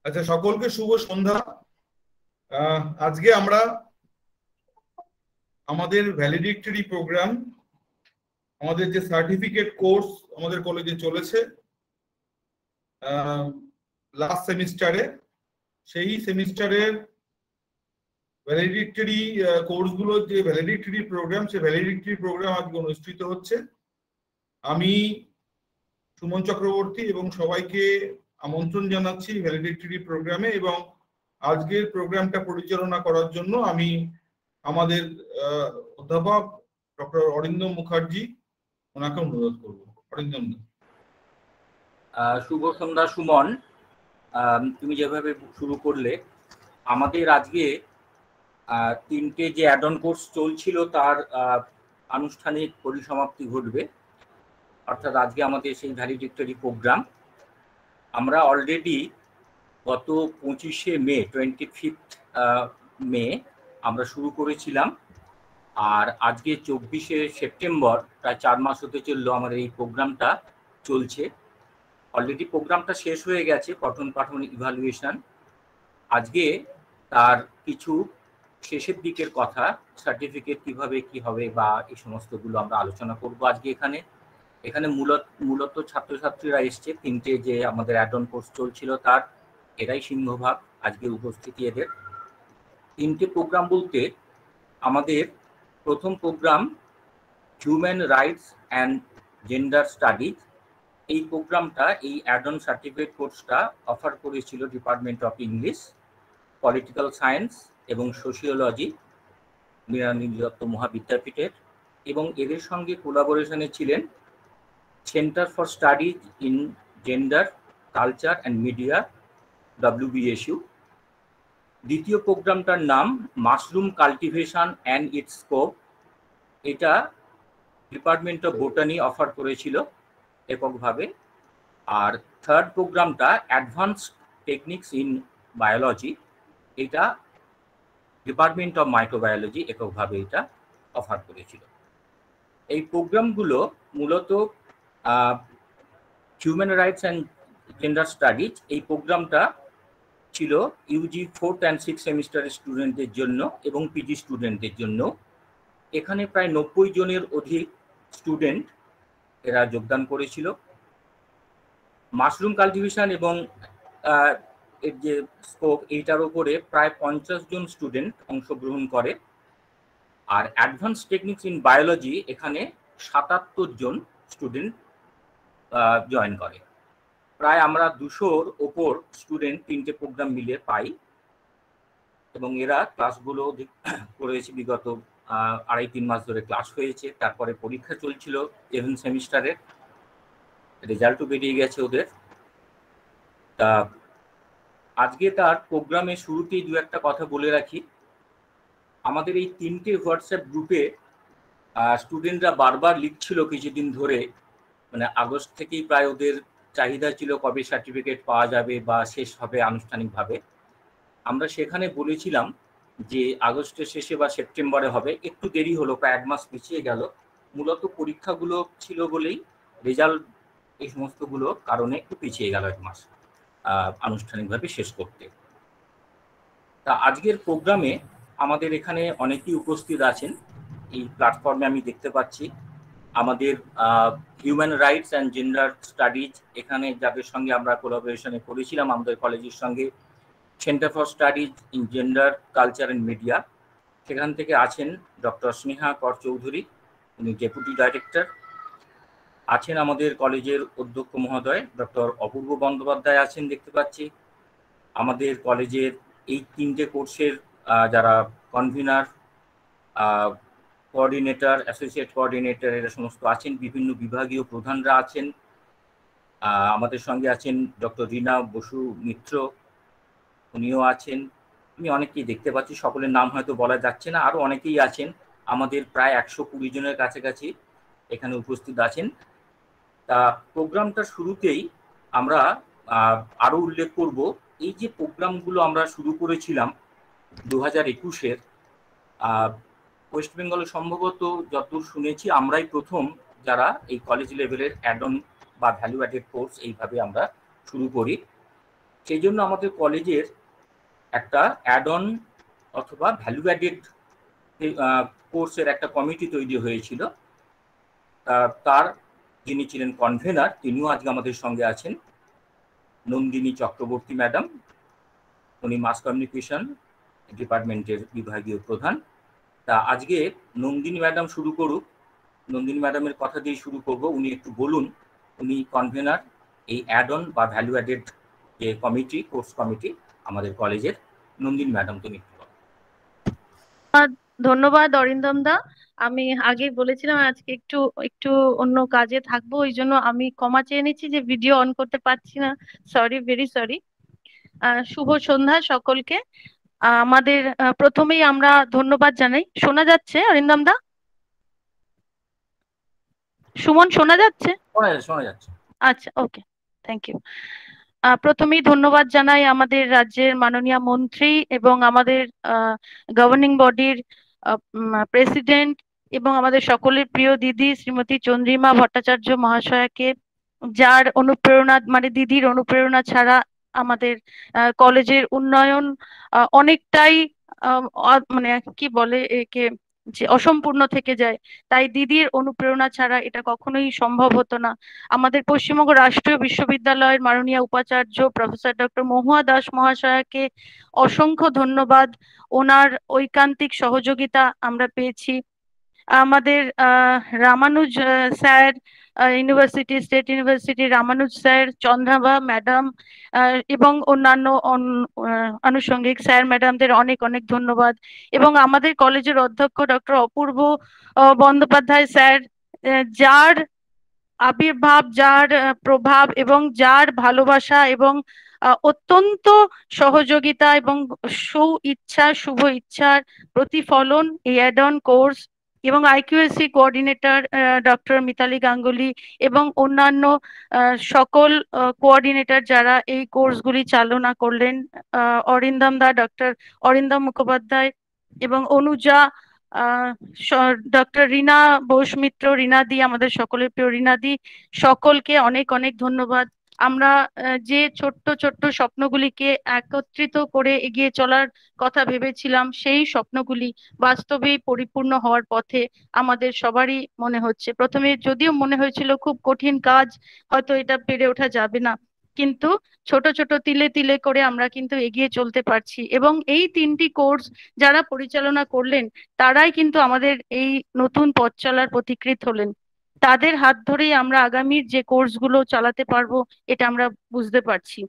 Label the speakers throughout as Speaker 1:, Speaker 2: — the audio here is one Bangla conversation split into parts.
Speaker 1: আচ্ছা, সকলকে শুভ সন্ধ্যা। আজকে আমরা আমাদের ভ্যালিডিক্টরি প্রোগ্রাম, আমাদের যে সার্টিফিকেট কোর্স আমাদের কলেজে চলেছে লাস্ট সেমিস্টারে, সেই সেমিস্টারের ভ্যালিডিক্টরি কোর্সগুলো যে ভ্যালিডিক্টরি প্রোগ্রাম, সেই ভ্যালিডিক্টরি প্রোগ্রাম আজকে অনুষ্ঠিত হচ্ছে। আমি সুমন চক্রবর্তী এবং সবাইকে আমন্ত্রণ জানাচ্ছি ভ্যালিডিক্টরি প্রোগ্রামে, এবং আজকের প্রোগ্রামটা পরিচালনা করার জন্য আমি আমাদের অধ্যাপক ডক্টর অরিন্দম মুখার্জি ওনাকে অনুরোধ করব। অরিন্দম,
Speaker 2: শুভ সন্ধ্যা সুমন। তুমি যেভাবে শুরু করলে, আমাদের আজকে তিনটে যে অ্যাড অন কোর্স চলছিল তার আনুষ্ঠানিক পরিসমাপ্তি ঘটবে, অর্থাৎ আজকে আমাদের সেই ভ্যালিডিক্টরি প্রোগ্রাম আমরা অলরেডি গত 25শে মে 25 মে আমরা শুরু করেছিলাম, আর আজকে 24শে সেপ্টেম্বর, প্রায় 4 মাস হতে চললো আমাদের এই প্রোগ্রামটা চলছে। অলরেডি প্রোগ্রামটা শেষ হয়ে গেছে, পঠন পাঠন ইভালুয়েশন। আজকে তার কিছু শেষের দিকের কথা, সার্টিফিকেট কিভাবে কি হবে বা এই সমস্তগুলো আমরা আলোচনা করব আজকে এখানে মূলত ছাত্রছাত্রীরা এসছে, তিনটে যে আমাদের অ্যাড অন কোর্স চলছিল তার এরাই সিংহভাগ আজকে উপস্থিতি এদের। তিনটে প্রোগ্রাম বলতে আমাদের প্রথম program human rights and gender studies, এই প্রোগ্রামটা, এই অ্যাড অন সার্টিফিকেট কোর্সটা অফার করেছিল department of English, political science এবং সোশিওলজি, মৃণালিনী দত্ত মহাবিদ্যাপীঠের, এবং এদের সঙ্গে কোলাবোরেশনে ছিলেন centre for studies in gender, culture and media, WBSU। দ্বিতীয় প্রোগ্রামটার নাম mushroom cultivation and its scope, এটা ডিপার্টমেন্ট অফ বোটানি অফার করেছিল এককভাবে। আর থার্ড প্রোগ্রামটা অ্যাডভান্সড টেকনিক্স ইন বায়োলজি, এটা ডিপার্টমেন্ট অফ মাইক্রোবায়োলজি এককভাবে এটা অফার করেছিল। এই প্রোগ্রামগুলো মূলত human rights and gender studies, এই প্রোগ্রামটা ছিল ইউজি 4th and 6th সেমিস্টারের স্টুডেন্টদের জন্য এবং পিজি স্টুডেন্টদের জন্য। এখানে প্রায় 90 জনের অধিক স্টুডেন্ট এরা যোগদান করেছিল। মাশরুম কাল্টিভেশন এবং এর যে স্কোপ, এইটার উপরে প্রায় 50 জন স্টুডেন্ট অংশগ্রহণ করে। আর অ্যাডভান্স টেকনিক্স ইন বায়োলজি, এখানে 77 জন স্টুডেন্ট জয়েন করে। প্রায় আমরা 200-র ওপর স্টুডেন্ট তিনটে প্রোগ্রাম মিলে পাই, এবং এরা ক্লাসগুলো করেছে বিগত 2.5-3 মাস ধরে ক্লাস হয়েছে। তারপরে পরীক্ষা চলছিল 11 সেমিস্টারের, রেজাল্টও বেরিয়ে গেছে ওদের। তা আজকে তার প্রোগ্রামের শুরুতেই দু একটা কথা বলে রাখি। আমাদের এই তিনটে হোয়াটসঅ্যাপ গ্রুপে স্টুডেন্টরা বারবার লিখছিল কিছুদিন ধরে, মানে আগস্ট থেকেই প্রায় ওদের চাহিদা ছিল কবে সার্টিফিকেট পাওয়া যাবে বা শেষ হবে আনুষ্ঠানিকভাবে। আমরা সেখানে বলেছিলাম যে আগস্টের শেষে বা সেপ্টেম্বরে হবে, একটু দেরি হলো, প্রায় 1 মাস পিছিয়ে গেল। মূলত পরীক্ষাগুলো ছিল বলেই, রেজাল্ট এই সমস্তগুলো কারণে একটু পিছিয়ে গেল 1 মাস আনুষ্ঠানিকভাবে শেষ করতে। তা আজকের প্রোগ্রামে আমাদের এখানে অনেকেই উপস্থিত আছেন, এই প্ল্যাটফর্মে আমি দেখতে পাচ্ছি। আমাদের human rights and gender studies, এখানে যাদের সঙ্গে আমরা কোলাবোরেশনে করেছিলাম আমাদের কলেজের সঙ্গে, centre for studies in gender, culture and media, সেখান থেকে আছেন ডক্টর স্নেহা কর চৌধুরী, উনি ডেপুটি ডাইরেক্টর। আছেন আমাদের কলেজের অধ্যক্ষ মহোদয় ডক্টর অপূর্ব বন্দ্যোপাধ্যায় আছেন দেখতে পাচ্ছি। আমাদের কলেজের এই তিনটে কোর্সের যারা কনভিনার, কোঅর্ডিনেটর, অ্যাসোসিয়েট কোঅর্ডিনেটর, এরা সমস্ত আছেন। বিভিন্ন বিভাগীয় প্রধানরা আছেন। আমাদের সঙ্গে আছেন ডক্টর রীনা বসু মিত্র, উনিও আছেন। আমি অনেকেই দেখতে পাচ্ছি, সকলের নাম হয়তো বলা যাচ্ছে না, আরও অনেকেই আছেন। আমাদের প্রায় 120 জনের কাছাকাছি এখানে উপস্থিত আছেন। তা প্রোগ্রামটার শুরুতেই আমরা আরও উল্লেখ করব, এই যে প্রোগ্রামগুলো আমরা শুরু করেছিলাম 2021-এর, ওয়েস্ট বেঙ্গলে সম্ভবত যতদূর শুনেছি আমরাই প্রথম যারা এই কলেজ লেভেলের অ্যাড অন বা ভ্যালু অ্যাডেড কোর্স এইভাবে আমরা শুরু করি। সেই জন্য আমাদের কলেজের একটা অ্যাড অন অথবা ভ্যালু অ্যাডেড কোর্সের একটা কমিটি তৈরি হয়েছিল। তার যিনি ছিলেন কনভেনার, তিনিও আজকে আমাদের সঙ্গে আছেন, নন্দিনী চক্রবর্তী ম্যাডাম। উনি মাস কমিউনিকেশন ডিপার্টমেন্টের বিভাগীয় প্রধান। তা আজকে নন্দিনী ম্যাডাম শুরু করুক। নন্দিনী ম্যাডামের কথা দিয়ে শুরু করব। উনি একটু বলুন, উনি কনভেনার এই অ্যাড অন বা ভ্যালু অ্যাডেড যে কমিটি, কোর্স কমিটি আমাদের কলেজের। নন্দিনী ম্যাডাম, তুমি একটু বলো।
Speaker 3: ধন্যবাদ অরিন্দম দা। আমি আগে বলেছিলাম আজকে একটু একটু অন্য কাজে থাকবো, ওই জন্য আমি ক্ষমা চেয়ে নিচ্ছি যে ভিডিও অন করতে পারছি না। Sorry, very sorry. শুভ সন্ধ্যা সকলকে। আমাদের প্রথমেই আমরা ধন্যবাদ জানাই। শোনা যাচ্ছে অরিন্দম দা? সুমন, শোনা যাচ্ছে?
Speaker 2: শোনা যাচ্ছে।
Speaker 3: আচ্ছা, ওকে, থ্যাংক ইউ। প্রথমেই ধন্যবাদ জানাই আমাদের রাজ্যের মাননীয় মন্ত্রী এবং আমাদের গভর্নিং বডির প্রেসিডেন্ট এবং আমাদের সকলের প্রিয় দিদি শ্রীমতী চন্দ্রিমা ভট্টাচার্য মহাশয়াকে, যার অনুপ্রেরণা, মানে দিদির অনুপ্রেরণা ছাড়া আমাদের কলেজের উন্নয়ন অনেকটাই মানে কি বলে একে, যে অসম্পূর্ণ থেকে যায়। তাই দিদির অনুপ্রেরণা ছাড়া এটা কখনোই সম্ভব হতো না। আমাদের পশ্চিমবঙ্গ রাষ্ট্রীয় বিশ্ববিদ্যালয়ের মাননীয় উপাচার্য প্রফেসর ডক্টর মহুয়া দাস মহাশয়াকে অসংখ্য ধন্যবাদ। ওনার ঐকান্তিক সহযোগিতা আমরা পেয়েছি। আমাদের Ramanuj sir, university, state university Ramanuj sir, Chandrabha madam এবং অন্যান্য আনুষঙ্গিক স্যার ম্যাডামদের অনেক অনেক ধন্যবাদ। এবং আমাদের কলেজের অধ্যক্ষ ডক্টর অপূর্ব বন্দ্যোপাধ্যায় স্যার, যার আবির্ভাব, যার প্রভাব এবং যার ভালোবাসা এবং অত্যন্ত সহযোগিতা এবং সু ইচ্ছা, শুভ ইচ্ছার প্রতিফলন এই অ্যাড অন কোর্স, এবং আইকিউএসসি কোঅর্ডিনেটর ডক্টর মিতালি গাঙ্গুলি এবং অন্যান্য সকল কোঅর্ডিনেটর যারা এই কোর্সগুলি চালনা করলেন, অরিন্দম দা, ডক্টর অরিন্দম মুখোপাধ্যায় এবং অনুজা, ডক্টর রীনা বোস মিত্র, রীনা দি, আমাদের সকলের প্রিয় রীনা দি, সকলকে অনেক অনেক ধন্যবাদ। আমরা যে ছোট্ট ছোট্ট স্বপ্নগুলিকে একত্রিত করে এগিয়ে চলার কথা ভেবেছিলাম, সেই স্বপ্নগুলি বাস্তবেই পরিপূর্ণ হওয়ার পথে আমাদের সবারই মনে হচ্ছে। প্রথমে যদিও মনে হয়েছিল খুব কঠিন কাজ, হয়তো এটা পেরে ওঠা যাবে না, কিন্তু ছোট ছোট তিলে তিলে করে আমরা কিন্তু এগিয়ে চলতে পারছি। এবং এই 3টি কোর্স যারা পরিচালনা করলেন, তারাই কিন্তু আমাদের এই নতুন পথ চলার পথিকৃৎ হলেন। তাদের হাত ধরেই আমরা আগামীর যে কোর্সগুলো চালাতে পারবো, এটা আমরা বুঝতে পারছি।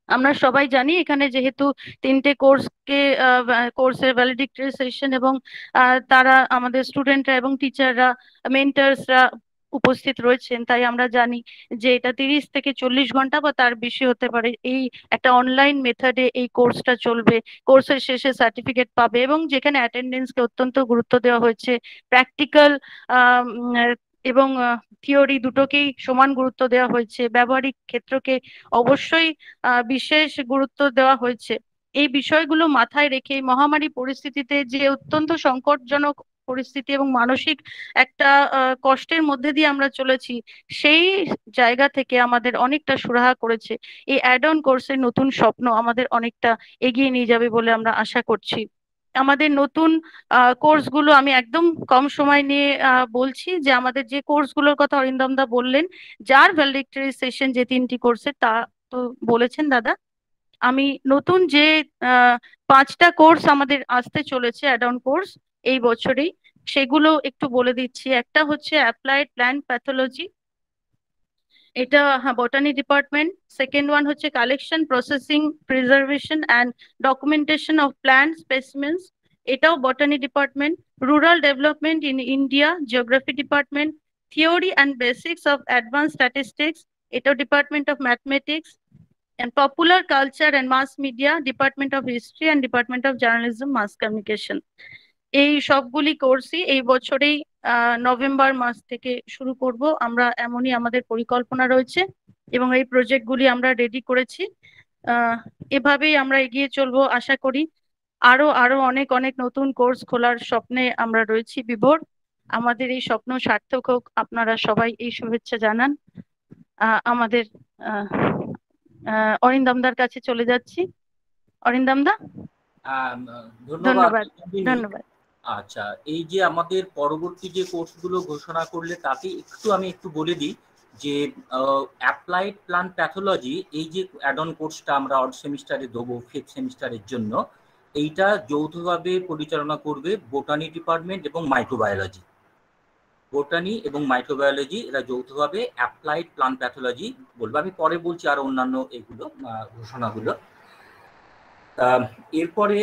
Speaker 3: আমরা সবাই জানি এখানে যেহেতু 3টে কোর্সের ভ্যালিডিক্টরি সেশন এবং তারা আমাদের স্টুডেন্টরা এবং টিচাররা, মেন্টার্সরা উপস্থিত রয়েছেন, তাই আমরা জানি যে এটা 30 থেকে 40 ঘন্টা বা তার বেশি হতে পারে এই একটা অনলাইন মেথডে এই কোর্সটা চলবে। কোর্সের শেষে সার্টিফিকেট পাবে এবং যেখানে অ্যাটেন্ডেন্সকে অত্যন্ত গুরুত্ব দেওয়া হয়েছে, প্র্যাকটিক্যাল এবং থিওরি দুটোকেই সমান গুরুত্ব দেওয়া হয়েছে, ব্যবহারিক ক্ষেত্রকে অবশ্যই বিশেষ গুরুত্ব দেওয়া হয়েছে। এই বিষয়গুলো মাথায় রেখে মহামারী পরিস্থিতিতে, যে অত্যন্ত সংকটজনক পরিস্থিতি এবং মানসিক একটা কষ্টের মধ্যে দিয়ে আমরা চলেছি, সেই জায়গা থেকে আমাদের অনেকটা সুরাহা করেছে এই অ্যাড অন কোর্সের নতুন স্বপ্ন আমাদের অনেকটা এগিয়ে নিয়ে যাবে বলে আমরা আশা করছি। আমাদের নতুন কোর্সগুলো আমি একদম কম সময় নিয়ে বলছি যে আমাদের যে কোর্সগুলোর কথা অরিন্দম দা বললেন, যার ভ্যালিডিক্টরি সেশন যে 3টি কোর্সের, তা তো বলেছেন দাদা। আমি নতুন যে 5টা কোর্স আমাদের আসতে চলেছে অ্যাড অন কোর্স এই বছরেই, সেগুলো একটু বলে দিচ্ছি। একটা হচ্ছে অ্যাপ্লাইড প্ল্যান্ট প্যাথোলজি, এটা বটানি ডিপার্টমেন্ট। সেকেন্ড ওয়ান হচ্ছে collection, processing, preservation and documentation of plant specimens, এটাও botany department. Rural development in India, geography department. Theory and basics of advance statistics, এটাও department of mathematics. and popular culture and mass media, Department of History and Department of Journalism, Mass Communication। এই সবগুলি কোর্সই এই বছরেই নভেম্বর মাস থেকে শুরু করব আমরা, এমনই আমাদের পরিকল্পনা রয়েছে এবং এই প্রজেক্টগুলি আমরা রেডি করেছি। এভাবেই আমরা এগিয়ে চলবো আশা করি। আরো আরো অনেক অনেক নতুন কোর্স খোলার স্বপ্নে আমরা রয়েছি বিভোর। আমাদের এই স্বপ্ন সার্থক হোক, আপনারা সবাই এই শুভেচ্ছা জানান। আমাদের অরিন্দমদার কাছে চলে যাচ্ছি। অরিন্দমদা।
Speaker 2: ধন্যবাদ।
Speaker 3: ধন্যবাদ।
Speaker 2: আচ্ছা, এই যে আমাদের পরবর্তী যে কোর্সগুলো ঘোষণা করলে তাতে আমি একটু বলে দিই যে অ্যাপ্লাইড প্লান্ট প্যাথোলজি, এই যে অ্যাড অন কোর্সটা আমরা অড সেমিস্টারে দেবো 5th সেমিস্টারের জন্য, এইটা যৌথভাবে পরিচালনা করবে বোটানি ডিপার্টমেন্ট এবং মাইক্রোবায়োলজি। বোটানি এবং মাইক্রোবায়োলজি এরা যৌথভাবে অ্যাপ্লাইড প্লান্ট প্যাথোলজি বলবো। আমি পরে বলছি আর অন্যান্য এগুলো ঘোষণাগুলো। এরপরে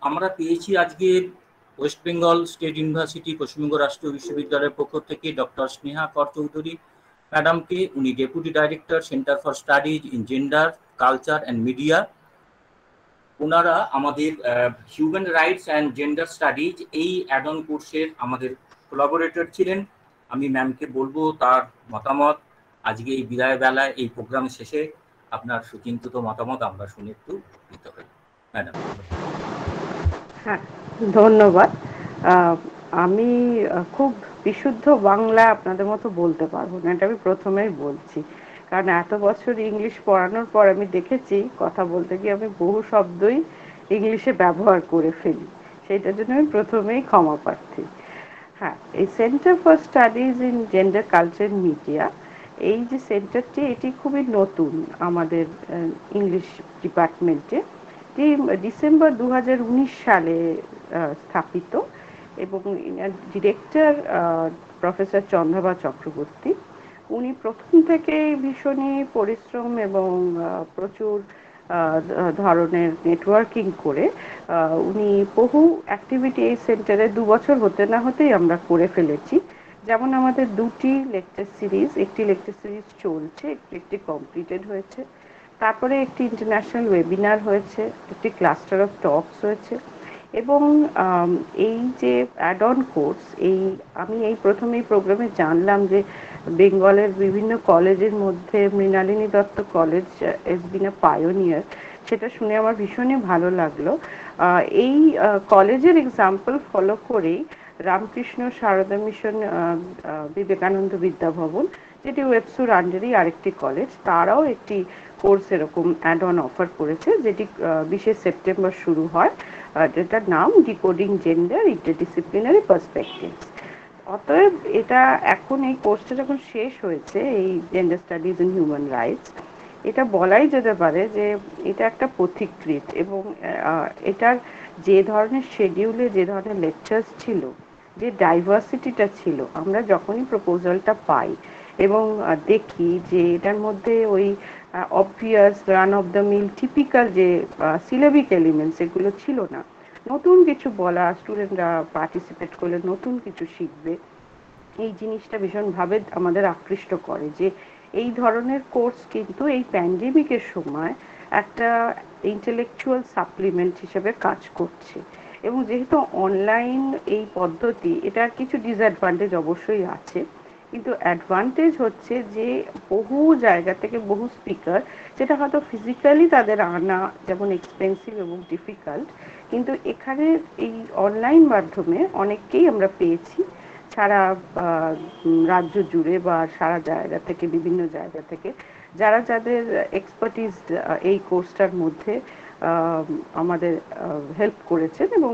Speaker 2: আমরা পেয়েছি আজকে West Bengal state university, Paschimbanga রাষ্ট্রীয় বিশ্ববিদ্যালয়ের পক্ষ থেকে ডক্টর স্নেহা কর চৌধুরী ম্যাডামকে। উনি deputy director, centre for studies in gender, culture and media. ওনারা আমাদের human rights and gender studies এই অ্যাড অন কোর্সের আমাদের কোলাবোরেটর ছিলেন। আমি ম্যামকে বলবো তার মতামত আজকে এই বিদায় বেলায়, এই প্রোগ্রাম শেষে আপনার সুচিন্তিত মতামত আমরা শুনে একটু দিতে পারি। ম্যাডাম।
Speaker 4: হ্যাঁ, ধন্যবাদ। আমি খুব বিশুদ্ধ বাংলা আপনাদের মতো বলতে পারবো না, এটা আমি প্রথমেই বলছি, কারণ এত বছর ইংলিশ পড়ানোর পর আমি দেখেছি কথা বলতে গিয়ে আমি বহু শব্দই ইংলিশে ব্যবহার করে ফেলি, সেইটার জন্য আমি প্রথমেই ক্ষমা প্রার্থী। হ্যাঁ, এই centre for studies in gender, culture, media, এই যে সেন্টারটি, এটি খুবই নতুন আমাদের ইংলিশ ডিপার্টমেন্টে। ডিসেম্বর 2019 সালে স্থাপিত এবং ডিরেক্টর প্রফেসর চন্দ্রবা চক্রবর্তী। উনি প্রথম থেকে ভীষণই পরিশ্রম এবং প্রচুর ধরনের নেটওয়ার্কিং করে উনি বহু অ্যাক্টিভিটি এই সেন্টারে 2 বছর হতে না হতেই আমরা করে ফেলেছি। যেমন আমাদের 2টি লেকচার সিরিজ, একটি লেকচার সিরিজ চলছে, একটি কমপ্লিটেড হয়েছে, তারপরে একটি ইন্টারন্যাশনাল ওয়েবিনার হয়েছে, একটি ক্লাস্টার অফ টকস হয়েছে এবং এই যে অ্যাড অন কোর্স, আমি প্রথমেই প্রোগ্রামে জানলাম যে বেঙ্গলের বিভিন্ন কলেজের মধ্যে Mrinalini Dutta college has been a pioneer, সেটা শুনে আমার ভীষণই ভালো লাগলো। এই কলেজের এক্সাম্পল ফলো করেই রামকৃষ্ণ সারদা মিশন বিবেকানন্দ বিদ্যাভবন, যেটি ওয়েবসুর আন্ডারই আরেকটি কলেজ, তারাও একটি কোর্স এরকম অ্যাড অন অফার করেছে, যেটি 20 সেপ্টেম্বর শুরু হয়, যেটার নাম ডিকোডিং জেন্ডার ইন্টারডিসিপ্লিনারি পার্সপেক্টিভস। অতএব এটা এখন এই কোর্সটা যখন শেষ হয়েছে, এই gender studies in human rights, এটা বলাই যেতে পারে যে এটা একটা পথিকৃৎ এবং এটার যে ধরনের শেডিউলে যে ধরনের লেকচার্স ছিল, যে ডাইভার্সিটিটা ছিল, আমরা যখনই প্রপোজালটা পাই এবং দেখি যে এটার মধ্যে ওই obvious run of the mill typical যে সিলেবিক এলিমেন্টস এগুলো ছিল না, নতুন কিছু বলা, স্টুডেন্টরা পার্টিসিপেট করলে নতুন কিছু শিখবে, এই জিনিসটা ভীষণভাবে আমাদের আকৃষ্ট করে যে এই ধরনের কোর্স কিন্তু এই প্যান্ডেমিকের সময় একটা ইন্টেলেকচুয়াল সাপ্লিমেন্ট হিসেবে কাজ করছে। এবং যেহেতু অনলাইন এই পদ্ধতি, এটার কিছু ডিসঅ্যাডভান্টেজ অবশ্যই আছে, কিন্তু অ্যাডভান্টেজ হচ্ছে যে বহু জায়গা থেকে বহু স্পিকার, যেটা হয়তো ফিজিক্যালি তাদের আনা যেমন এক্সপেন্সিভ এবং ডিফিকাল্ট, কিন্তু এখানে এই অনলাইন মাধ্যমে অনেককেই আমরা পেয়েছি সারা রাজ্য জুড়ে বা সারা জায়গা থেকে, বিভিন্ন জায়গা থেকে, যাদের এক্সপার্টিস এই কোর্সটার মধ্যে আমাদের হেল্প করেছেন। এবং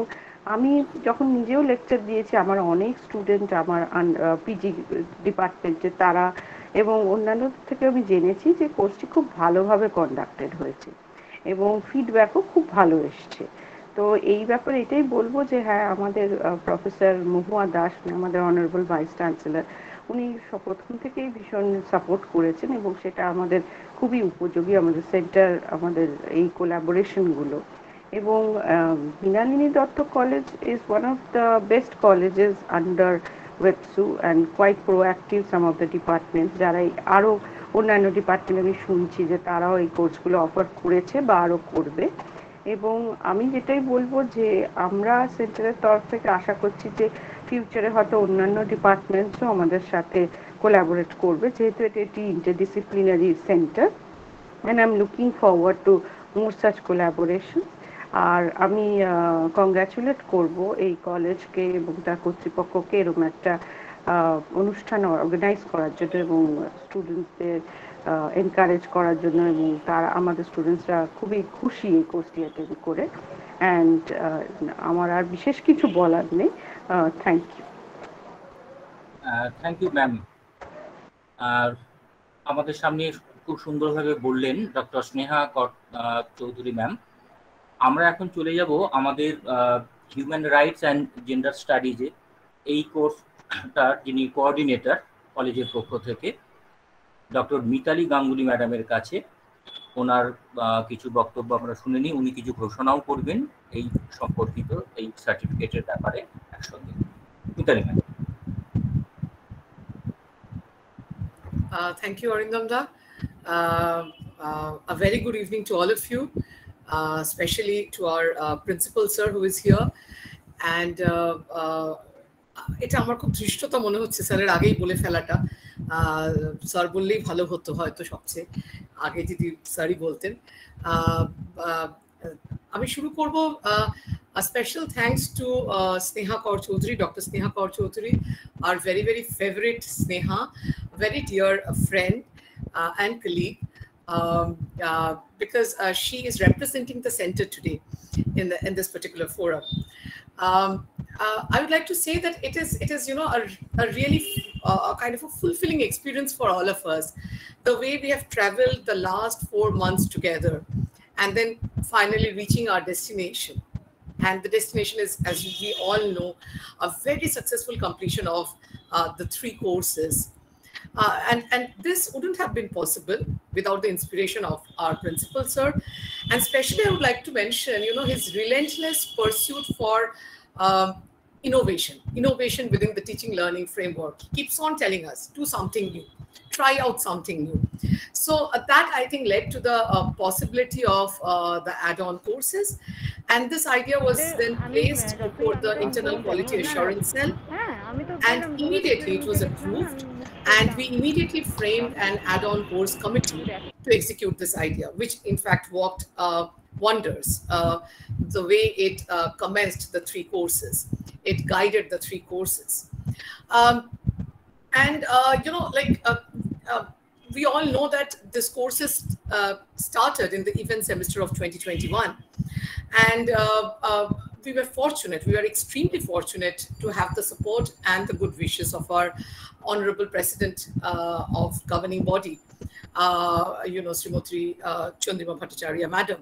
Speaker 4: আমি যখন নিজেও লেকচার দিয়েছি, আমার অনেক স্টুডেন্ট আমার পিজি ডিপার্টমেন্টে তারা এবং অন্যান্য থেকে আমি জেনেছি যে কোর্সটি খুব ভালোভাবে কন্ডাক্টেড হয়েছে এবং ফিডব্যাকও খুব ভালো এসছে। তো এই ব্যাপারে এটাই বলবো যে হ্যাঁ, আমাদের প্রফেসর মহুয়া দাস, আমাদের অনারেবল ভাইস চ্যান্সেলর, উনি প্রথম থেকেই ভীষণ সাপোর্ট করেছেন এবং সেটা আমাদের খুবই উপযোগী, আমাদের সেন্টার, আমাদের এই কোলাবোরেশনগুলো। এবং Mrinalini Dutta college is one of the best colleges under WEPSU and quite proactive some of the departments, যারা আরও অন্যান্য ডিপার্টমেন্ট আমি শুনছি যে তারাও এই কোর্সগুলো অফার করেছে বা আরও করবে। এবং আমি যেটাই বলবো যে আমরা সেন্টারের তরফ থেকে আশা করছি যে ফিউচারে হয়তো অন্যান্য ডিপার্টমেন্টসও আমাদের সাথে কোলাবোরেট করবে, যেহেতু এটা একটি interdisciplinary centre, and I'm looking forward to more such collaboration. আর আমি কংগ্রাচুলেট করব এই কলেজকে এবং তার কর্তৃপক্ষকে এরকম একটা অনুষ্ঠান অর্গানাইজ করার জন্য এবং স্টুডেন্টসদের এনকারেজ করার জন্য, এবং তারা আমাদের স্টুডেন্টসরা খুবই খুশি এই কোর্সটি অ্যাটেন্ড করে। অ্যান্ড আমার আর বিশেষ কিছু বলার নেই। Thank you.
Speaker 2: Thank you ma'am. আর আমাদের সামনে খুব সুন্দরভাবে বললেন ডক্টর স্নেহা চৌধুরী ম্যাম। আমরা এখন চলে যাব আমাদের হিউম্যান রাইটস অ্যান্ড জেন্ডার স্টাডিজে এই কোর্সটার যিনি কোঅর্ডিনেটর কলেজের পক্ষ থেকে, ডক্টর মিতালি গাঙ্গুলি ম্যাডামের কাছে। ওনার কিছু বক্তব্য আমরা শুনে নিই, উনি কিছু ঘোষণাও করবেন এই সম্পর্কিত এই সার্টিফিকেটের ব্যাপারে একসঙ্গে। Mitali ma'am.
Speaker 5: Thank you, Arindam da. A very good evening to all of you, especially to our principal sir who is here. And এটা আমার খুব ধৃষ্টতা মনে হচ্ছে স্যারের আগেই বলে ফেলাটা। স্যার বললেই ভালো হতো হয়তো সবচেয়ে আগে যদি স্যারই বলতেন। আমি শুরু করব। A special thanks to Sneha Kaur Chaudhary, Dr. Sneha Kaur Chaudhary, our very, very favorite Sneha, very dear friend and colleague, because she is representing the center today in this particular forum. I would like to say that it is a really a kind of a fulfilling experience for all of us. The way we have traveled the last 4 months together, and then finally reaching our destination. And the destination is, as we all know, a very successful completion of the 3 courses. And this wouldn't have been possible without the inspiration of our principal sir. And especially I would like to mention, his relentless pursuit for innovation within the teaching learning framework. He keeps on telling us, do something new, try out something new. So that I think led to the possibility of the add-on courses. And this idea was then placed before the internal quality assurance cell. And immediately it was approved. And we immediately framed an add-on course committee to execute this idea, which in fact worked wonders. The way it commenced the 3 courses, it guided the 3 courses. We all know that this courses started in the event semester of 2021. And we were fortunate, we were extremely fortunate to have the support and the good wishes of our Honorable President of governing body, Srimati Chandrima Bhattacharya Madam,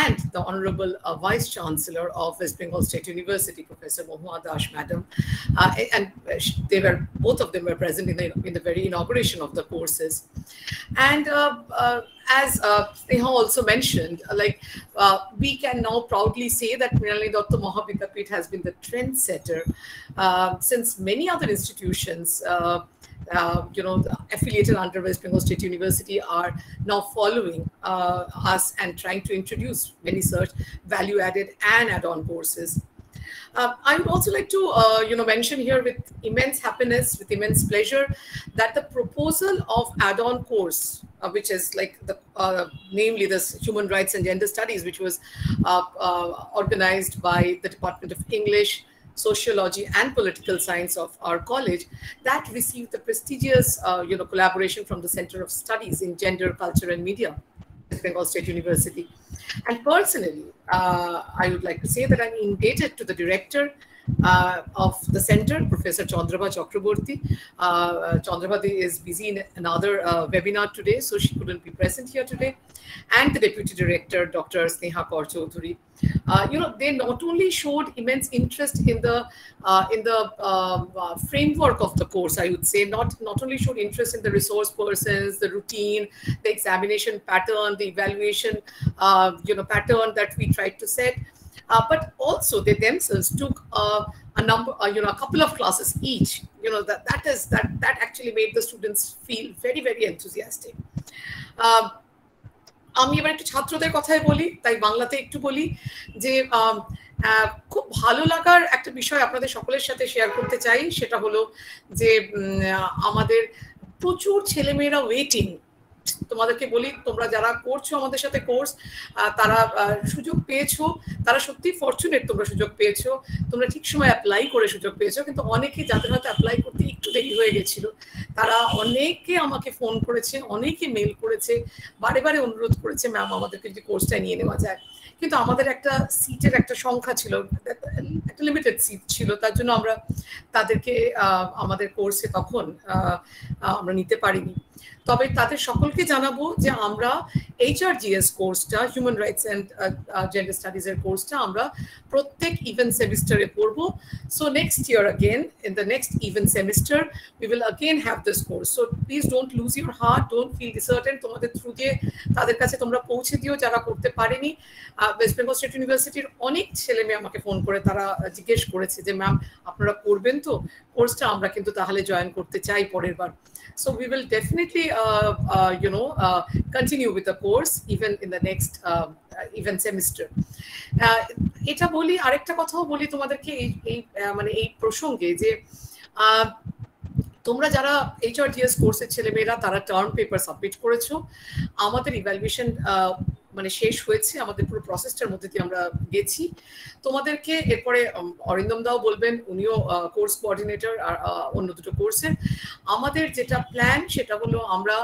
Speaker 5: and the Honorable Vice Chancellor of West Bengal State University, Professor Mohua Dash Madam, and both of them were present in the very inauguration of the courses. And as Sneha also mentioned, we can now proudly say that Mrinalini Datta Mahavidyapith has been the trendsetter, since many other institutions affiliated under West Bengal State University are now following us and trying to introduce many such value-added and add-on courses. I would also like to mention here with immense happiness, with immense pleasure, that the proposal of add-on course, which is like namely this Human Rights and Gender Studies, which was organized by the Department of English, Sociology and Political Science of our college, that received the prestigious collaboration from the Center of Studies in Gender, Culture and Media, West Bengal State University. And personally, I would like to say that I'm indebted to the director of the center, Professor Chandrabha Chakraborty. Chandrabha is busy in another webinar today, so she couldn't be present here today. And the deputy director, Dr. Sneha Kaur Chaudhary. They not only showed immense interest in the framework of the course, I would say, not only showed interest in the resource persons, the routine, the examination pattern, the evaluation pattern that we tried to set, but also they themselves took a couple of classes each. That actually made the students feel very, very enthusiastic. আমি এবার একটু ছাত্রদের কথাই বলি, তাই বাংলাতে একটু বলি যে খুব ভালো লাগার একটা বিষয় আপনাদের সকলের সাথে শেয়ার করতে চাই। সেটা হলো যে আমাদের প্রচুর ছেলেমেয়েরা ওয়েটিং তোমাদেরকে বলি, তোমরা যারা করছো আমাদের সাথে কোর্স, তারা সুযোগ পেয়েছো, তারা সত্যি ফরচুনেট, তোমরা সুযোগ পেয়েছো, তোমরা ঠিক সময় অ্যাপ্লাই করে সুযোগ পেয়েছো। কিন্তু অনেকে যাদের হয়তো অ্যাপ্লাই করতে একটু দেরি হয়ে গেছিল, তারা অনেকে আমাকে ফোন করেছে, অনেকে মেল করেছে, বারে বারে অনুরোধ করেছে ম্যাম আমাদেরকে যদি কোর্সটা নিয়ে নেওয়া যায়। কিন্তু আমাদের একটা সিটের একটা সংখ্যা ছিল, একটা লিমিটেড সিট ছিল, তার জন্য আমরা তাদেরকে আমাদের কোর্সে তখন আমরা নিতে পারিনি। তবে তাদের সকলকে জানাবো যে আমরা HRGS কোর্সটা, human rights and gender studies এর কোর্সটা আমরা প্রত্যেক ইভেন্ট সেমিস্টারে পড়ব। So next year again in the next event semester we will again have this course. So please don't lose your heart, don't feel disheartened. তোমাদের থ্রু দিয়ে তাদের কাছে তোমরা পৌঁছে দিও যারা করতে পারেনি। ওয়েস্ট বেঙ্গল স্টেট ইউনিভার্সিটির অনেক ছেলে মেয়ে আমাকে ফোন করে তারা জিজ্ঞেস করেছে যে ম্যাম আপনারা করবেন তো কোর্সটা, আমরা কিন্তু তাহলে জয়েন করতে চাই পরের বার। So we will definitely continue with the course even in the next event semester. এটা বলি, আরেকটা কথাও বলি তোমাদেরকে এই মানে এই প্রসঙ্গে যে তোমরা যারা HRGS কোর্সের ছেলেমেয়েরা তারা টার্ম পেপার সাবমিট করেছো, আমাদের ইভ্যালুয়েশন মানে শেষ হয়েছে, আমাদের পুরো প্রসেসটার মধ্যে দিয়ে আমরা গেছি। তোমাদেরকে এরপরে অরিন্দম দাও বলবেন, উনিও কোর্স কোঅর্ডিনেটর আর অন্য দুটো কোর্সের। আমাদের যেটা প্ল্যান সেটা হলো আমরা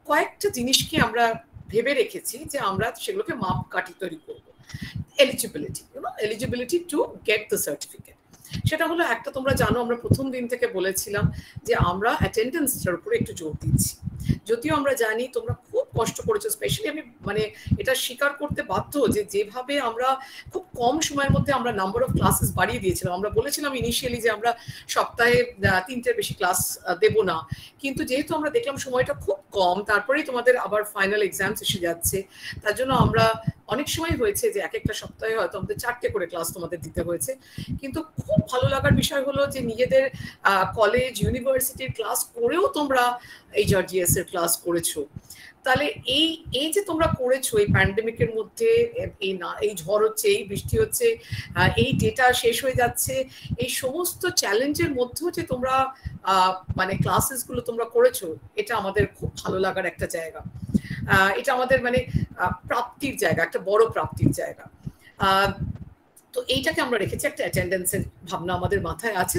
Speaker 5: কয়েকটা জিনিসকে আমরা ভেবে রেখেছি যে আমরা সেগুলোকে মাপকাঠি তৈরি করব। Eligibility to get the certificate, সেটা হলো একটা, তোমরা জানো আমরা প্রথম দিন থেকে বলেছিলাম যে আমরা অ্যাটেন্ডেন্সটার উপরে একটু জোর দিচ্ছি। যদিও আমরা জানি তোমরা খুব কষ্ট করেছো, স্পেশালি আমি মানে এটা স্বীকার করতে বাধ্য যে যেভাবে আমরা খুব কম সময়ের মধ্যে আমরা নাম্বার অফ ক্লাসেস বাড়িয়ে দিয়েছিলাম। আমরা বলেছিলাম ইনিশিয়ালি যে আমরা সপ্তাহে 3টের বেশি ক্লাস দেব না, কিন্তু যেহেতু আমরা দেখলাম সময়টা খুব কম, তারপরেই তোমাদের আবার ফাইনাল এক্সামস এসে যাচ্ছে, তার জন্য আমরা অনেক সময় হয়েছে যে এক একটা সপ্তাহে হয়তো আমাদের 4টে করে ক্লাস তোমাদের দিতে হয়েছে। কিন্তু খুব ভালো লাগার বিষয় হলো যে নিজেদের কলেজ ইউনিভার্সিটির ক্লাস করেও তোমরা HRGS এর ক্লাস করেছো। তাহলে এই যে তোমরা করেছো এই প্যান্ডেমিকের মধ্যে, এই ঝড় হচ্ছে, এই বৃষ্টি হচ্ছে, এই ডেটা শেষ হয়ে যাচ্ছে, এই সমস্ত চ্যালেঞ্জের মধ্যেও যে তোমরা মানে ক্লাসেস গুলো তোমরা করেছো, এটা আমাদের খুব ভালো লাগার একটা জায়গা। এটা আমাদের মানে প্রাপ্তির জায়গা, একটা বড় প্রাপ্তির জায়গা। তো এইটাকে আমরা রেখেছি, একটা অ্যাটেন্ডেন্সের ভাবনা আমাদের মাথায় আছে।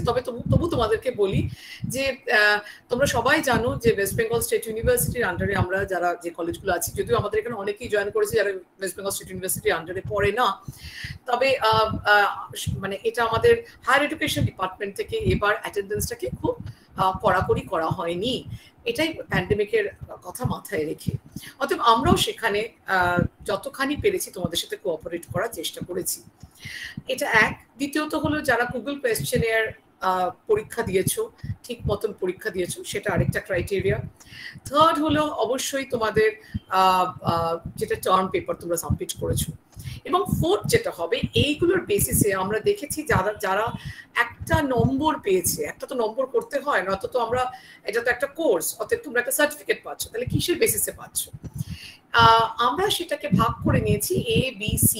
Speaker 5: তবু তোমাদেরকে বলি যে তোমরা সবাই জানো যে ওয়েস্ট বেঙ্গল স্টেট ইউনিভার্সিটির আন্ডারে আমরা যারা যে কলেজগুলো আছি, যদিও আমাদের এখানে অনেকেই জয়েন করেছে যারা ওয়েস্ট বেঙ্গল স্টেট ইউনিভার্সিটির আন্ডারে পড়ে না, তবে মানে এটা আমাদের হায়ার এডুকেশন ডিপার্টমেন্ট থেকে এবার অ্যাটেন্ডেন্সটাকে খুব কড়াকড়ি করা হয়নি, এটাই প্যান্ডেমিকের কথা মাথায় রেখে। অতএব আমরাও সেখানে যতখানি পেরেছি তোমাদের সাথে কোঅপারেট করার চেষ্টা করেছি। এটা এক। দ্বিতীয়ত হলো যারা গুগল কোয়েশ্চেনের পরীক্ষা দিয়েছো, ঠিক মতন পরীক্ষা দিয়েছো, সেটা আরেকটা ক্রাইটেরিয়া। থার্ড হলো অবশ্যই তোমাদের যেটা টার্ম পেপার তোমরা সাবমিট করেছো। এবং ফোর্থ যেটা হবে, এইগুলোর বেসিসে আমরা দেখেছি যারা একটা নম্বর পেয়েছে, একটা তো নম্বর করতে হয়, নয়তো তো আমরা, এটা তো একটা কোর্স, অতএব তোমরা একটা সার্টিফিকেট পাচ্ছ, তাহলে কিসের বেসিসে পাচ্ছ? আমরা সেটাকে ভাগ করে নিয়েছি ABC,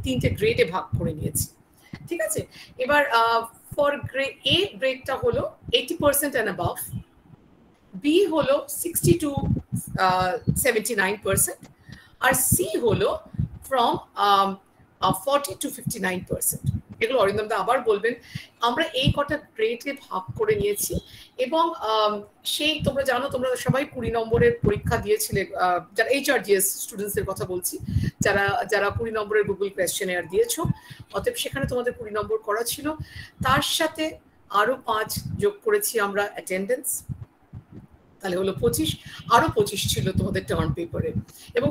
Speaker 5: 3টে গ্রেডে ভাগ করে নিয়েছি, ঠিক আছে? এবার ফর গ্রেড A গ্রেডটা হলো 80% and above, B হলো 60 to 79%, আর C হলো from 40 to 59%। এগুলো অরিন্দম দা আবার বলবেন। আমরা এই কটা গ্রেডে ভাগ করে নিয়েছি এবং সেই তোমরা জানো, তোমরা সবাই 20 নম্বরের পরীক্ষা দিয়েছিলে, যারা HRGS স্টুডেন্টসদের কথা বলছি, যারা 20 নম্বরের গুগল কোয়েশ্চেনেয়ার দিয়েছো, অতএব সেখানে তোমাদের 20 নম্বর করা ছিল। তার সাথে আরো 5 যোগ করেছি আমরা অ্যাটেন্ডেন্স, তাহলে হলো 25, আরো 25 ছিল তোমাদের টার্ম পেপারে। এবং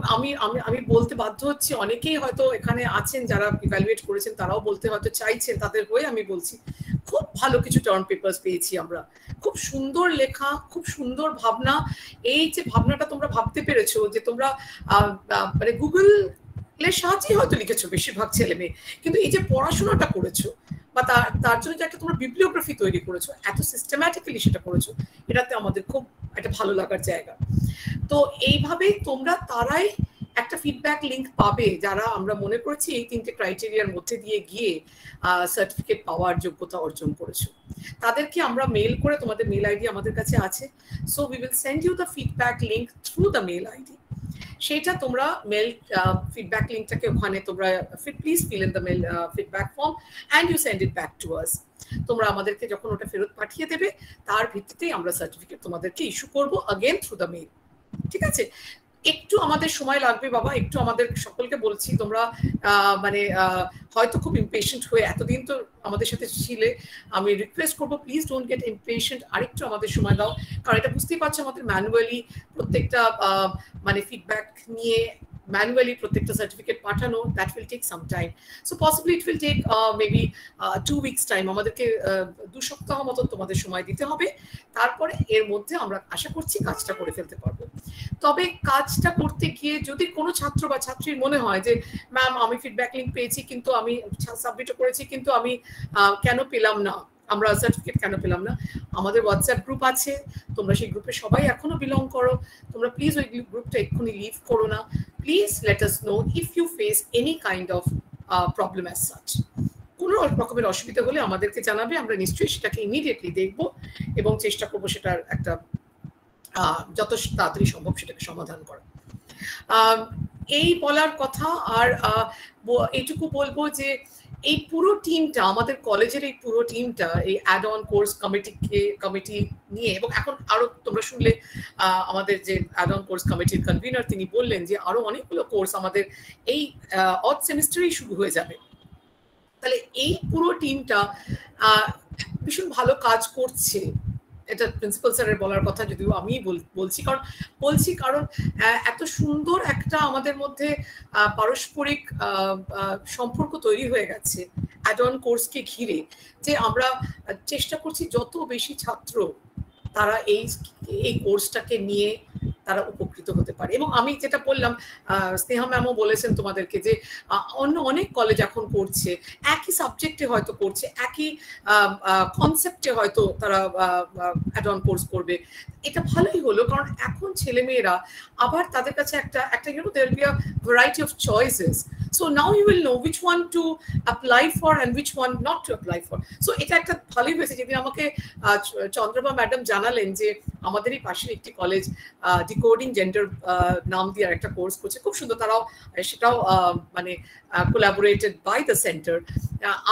Speaker 5: আমি বলতে বাধ্য হচ্ছি, অনেকেই হয়তো এখানে আছেন যারা ইভ্যালুয়েট করেছেন, তারাও বলতে হয়তো চাইছেন, তাদের হয়ে আমি বলছি, খুব ভালো কিছু টার্ম পেপারস পেয়েছি আমরা, খুব সুন্দর লেখা, খুব সুন্দর ভাবনা। এই যে ভাবনাটা তোমরা ভাবতে পেরেছো যে তোমরা মানে গুগলের সাহায্যে হয়তো লিখেছো বেশিরভাগ ছেলে মেয়ে, কিন্তু এই যে পড়াশোনাটা করেছো বা তার জন্য যে একটা তোমরা বিবলিওগ্রাফি তৈরি করেছো, এত সিস্টেম্যাটিক্যালি সেটা করেছো, এটাতে আমাদের খুব একটা ভালো লাগার জায়গা। তো এইভাবেই তোমরা তারাই একটা ফিডব্যাক লিংক পাবে যারা আমরা মনে করেছি এই 3টে ক্রাইটেরিয়ার মধ্যে দিয়ে গিয়ে সার্টিফিকেট পাওয়ার যোগ্যতা অর্জন করেছো। তাদেরকে আমরা মেল করে, তোমাদের মেল আইডি আমাদের কাছে আছে, so we will send you the feedback link through the mail ID. সেটা তোমরা মেল ফিডব্যাক লিঙ্কটাকে ওখানে তোমরা please fill in the mail feedback form and you send it back to us. তোমরা আমাদেরকে যখন ওটা ফেরত পাঠিয়ে দেবে, তার ভিত্তিতেই আমরা সার্টিফিকেট তোমাদেরকে ইস্যু করবো अगेन থ্রু দ্য মেল। ঠিক আছে, একটু আমাদের সময় লাগবে বাবা, একটু আমাদের সকলকে বলছি, তোমরা মানে হয়তো খুব ইমপেশেন্ট হয়ে এতদিন তো আমাদের সাথে ছিলে, আমি রিকোয়েস্ট করবো প্লিজ ডোন্ট গেট ইমপেশেন্ট, আরেকটু আমাদের সময় দাও, কারণ এটা বুঝতেই পারছো আমাদের ম্যানুয়ালি প্রত্যেকটা মানে ফিডব্যাক নিয়ে manually প্রত্যেকটা সার্টিফিকেট পাঠানো, that will take some time, so possibly it will take maybe 2 weeks time, আমাদেরকে 2 সপ্তাহ মতো তোমাদের সময় দিতে হবে, তারপরে এর মধ্যে আমরা আশা করছি কাজটা করে ফেলতে পারবো। তবে কাজটা করতে গিয়ে যদি কোনো ছাত্র বা ছাত্রীর মনে হয় যে ম্যাম আমি ফিডব্যাক লিঙ্ক পেয়েছি কিন্তু আমি সাবমিটও করেছি কিন্তু আমি কেন পেলাম না, আমরা সার্টিফিকেট কেন পেলাম না, আমাদের হোয়াটসঅ্যাপ গ্রুপ আছে, তোমরা সেই গ্রুপে সবাই এখনো বিলং করো, তোমরা প্লিজ ওই গ্রুপটা এক্ষুনি লিভ করো না, please let us know if you face any kind of problem as such. কোনো রকমের অসুবিধা হলে আমাদেরকে জানাবে, আমরা নিশ্চয়ই সেটাকে ইমিডিয়েটলি দেখব এবং চেষ্টা করবো সেটার একটা যত তাড়াতাড়ি সম্ভব সেটাকে সমাধান করা। এই বলার কথা, আর এইটুকু বলবো যে এই পুরো টিমটা, আমাদের কলেজের এই পুরো টিমটা এই অ্যাড অন কোর্স কমিটি নিয়ে, এবং এখন আরো তোমরা শুনলে আমাদের যে অ্যাড অন কোর্স কমিটির কনভিনার তিনি বললেন যে আরো অনেকগুলো কোর্স আমাদের এই অড সেমিস্টারেই শুরু হয়ে যাবে। তাহলে এই পুরো টিমটা ভীষণ ভালো কাজ করছে, এটা প্রিন্সিপাল স্যারের বলার কথা যদিও আমি বলছি কারণ এত সুন্দর একটা আমাদের মধ্যে পারস্পরিক সম্পর্ক তৈরি হয়ে গেছে অ্যাড অন কোর্সকে ঘিরে, যে আমরা চেষ্টা করছি যত বেশি ছাত্র তারা এই কোর্সটাকে নিয়ে তারা উপকৃত হতে পারে। এবং আমি যেটা বললাম, স্নেহা ম্যামও বলেছেন তোমাদেরকে যে অন্য অনেক কলেজ এখন করছে, একই সাবজেক্টে হয়তো করছে, একই কনসেপ্টে হয়তো তারা অ্যাড অন কোর্স করবে। এটা ভালোই হলো, কারণ এখন ছেলেমেয়েরা আবার তাদের কাছে একটা you know there will be a variety of choices, so now you will know which one to apply for and which one not to apply for. So এটা একটা ভালোই হয়েছে, যেদিন আমাকে চন্দ্রমা ম্যাডাম জানালেন যে আমাদেরই পাশের একটি কলেজ ডিকোডিং জেন্ডার নাম দিয়ে একটা কোর্স করছে, খুব সুন্দর, সেটাও মানে কোলাবোরেটেড বাই দ্য সেন্টার।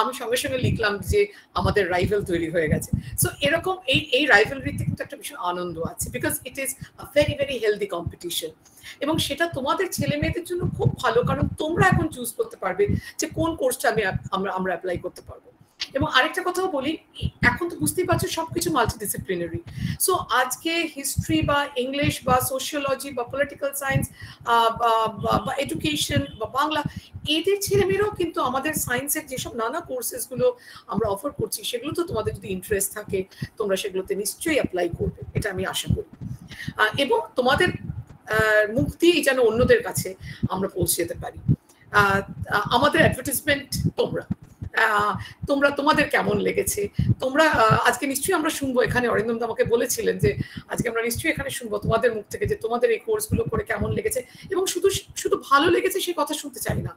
Speaker 5: আমি সঙ্গে সঙ্গে লিখলাম যে আমাদের রাইভেল তৈরি হয়ে গেছে। সো এরকম এই রাইভেলরিতে কিন্তু একটা ভীষণ আনন্দ আছে, because it is a very very healthy competition, এবং সেটা তোমাদের ছেলে মেয়েদের জন্য খুব ভালো, কারণ তোমরা এখন চুজ করতে পারবে যে কোন কোর্সটা আমরা অ্যাপ্লাই করতে পারবো। এবং আরেকটা কথাও বলি, এখন তো বুঝতেই পারছো সবকিছু মাল্টিডিসিপ্লিনারি, সো আজকে হিস্ট্রি বা ইংলিশ বা সোশিওলজি বা পলিটিক্যাল সায়েন্স বা এডুকেশন বা বাংলা, এদের ছেলেমেয়েরাও কিন্তু আমাদের সায়েন্সের যেসব নানা কোর্সেস গুলো আমরা অফার করছি সেগুলো তো তোমাদের যদি ইন্টারেস্ট থাকে তোমরা সেগুলোতে নিশ্চয়ই অ্যাপ্লাই করবে, এটা আমি আশা করি। এবং তোমাদের মুখ দিয়েই যেন অন্যদের কাছে আমরা পৌঁছে যেতে পারি। আমাদের অ্যাডভার্টাইজমেন্ট তোমাদের কেমন লেগেছে, তোমরা আজকে নিশ্চয়ই আমরা শুনবো, এখানে অরিন্দম আমাকে বলেছিলেন যে আজকে আমরা নিশ্চয়ই এখানে শুনবো তোমাদের মুখ থেকে যে তোমাদের এই কোর্সগুলো করে কেমন লেগেছে, এবং শুধু ভালো লেগেছে সেই কথা শুনতে চাই না,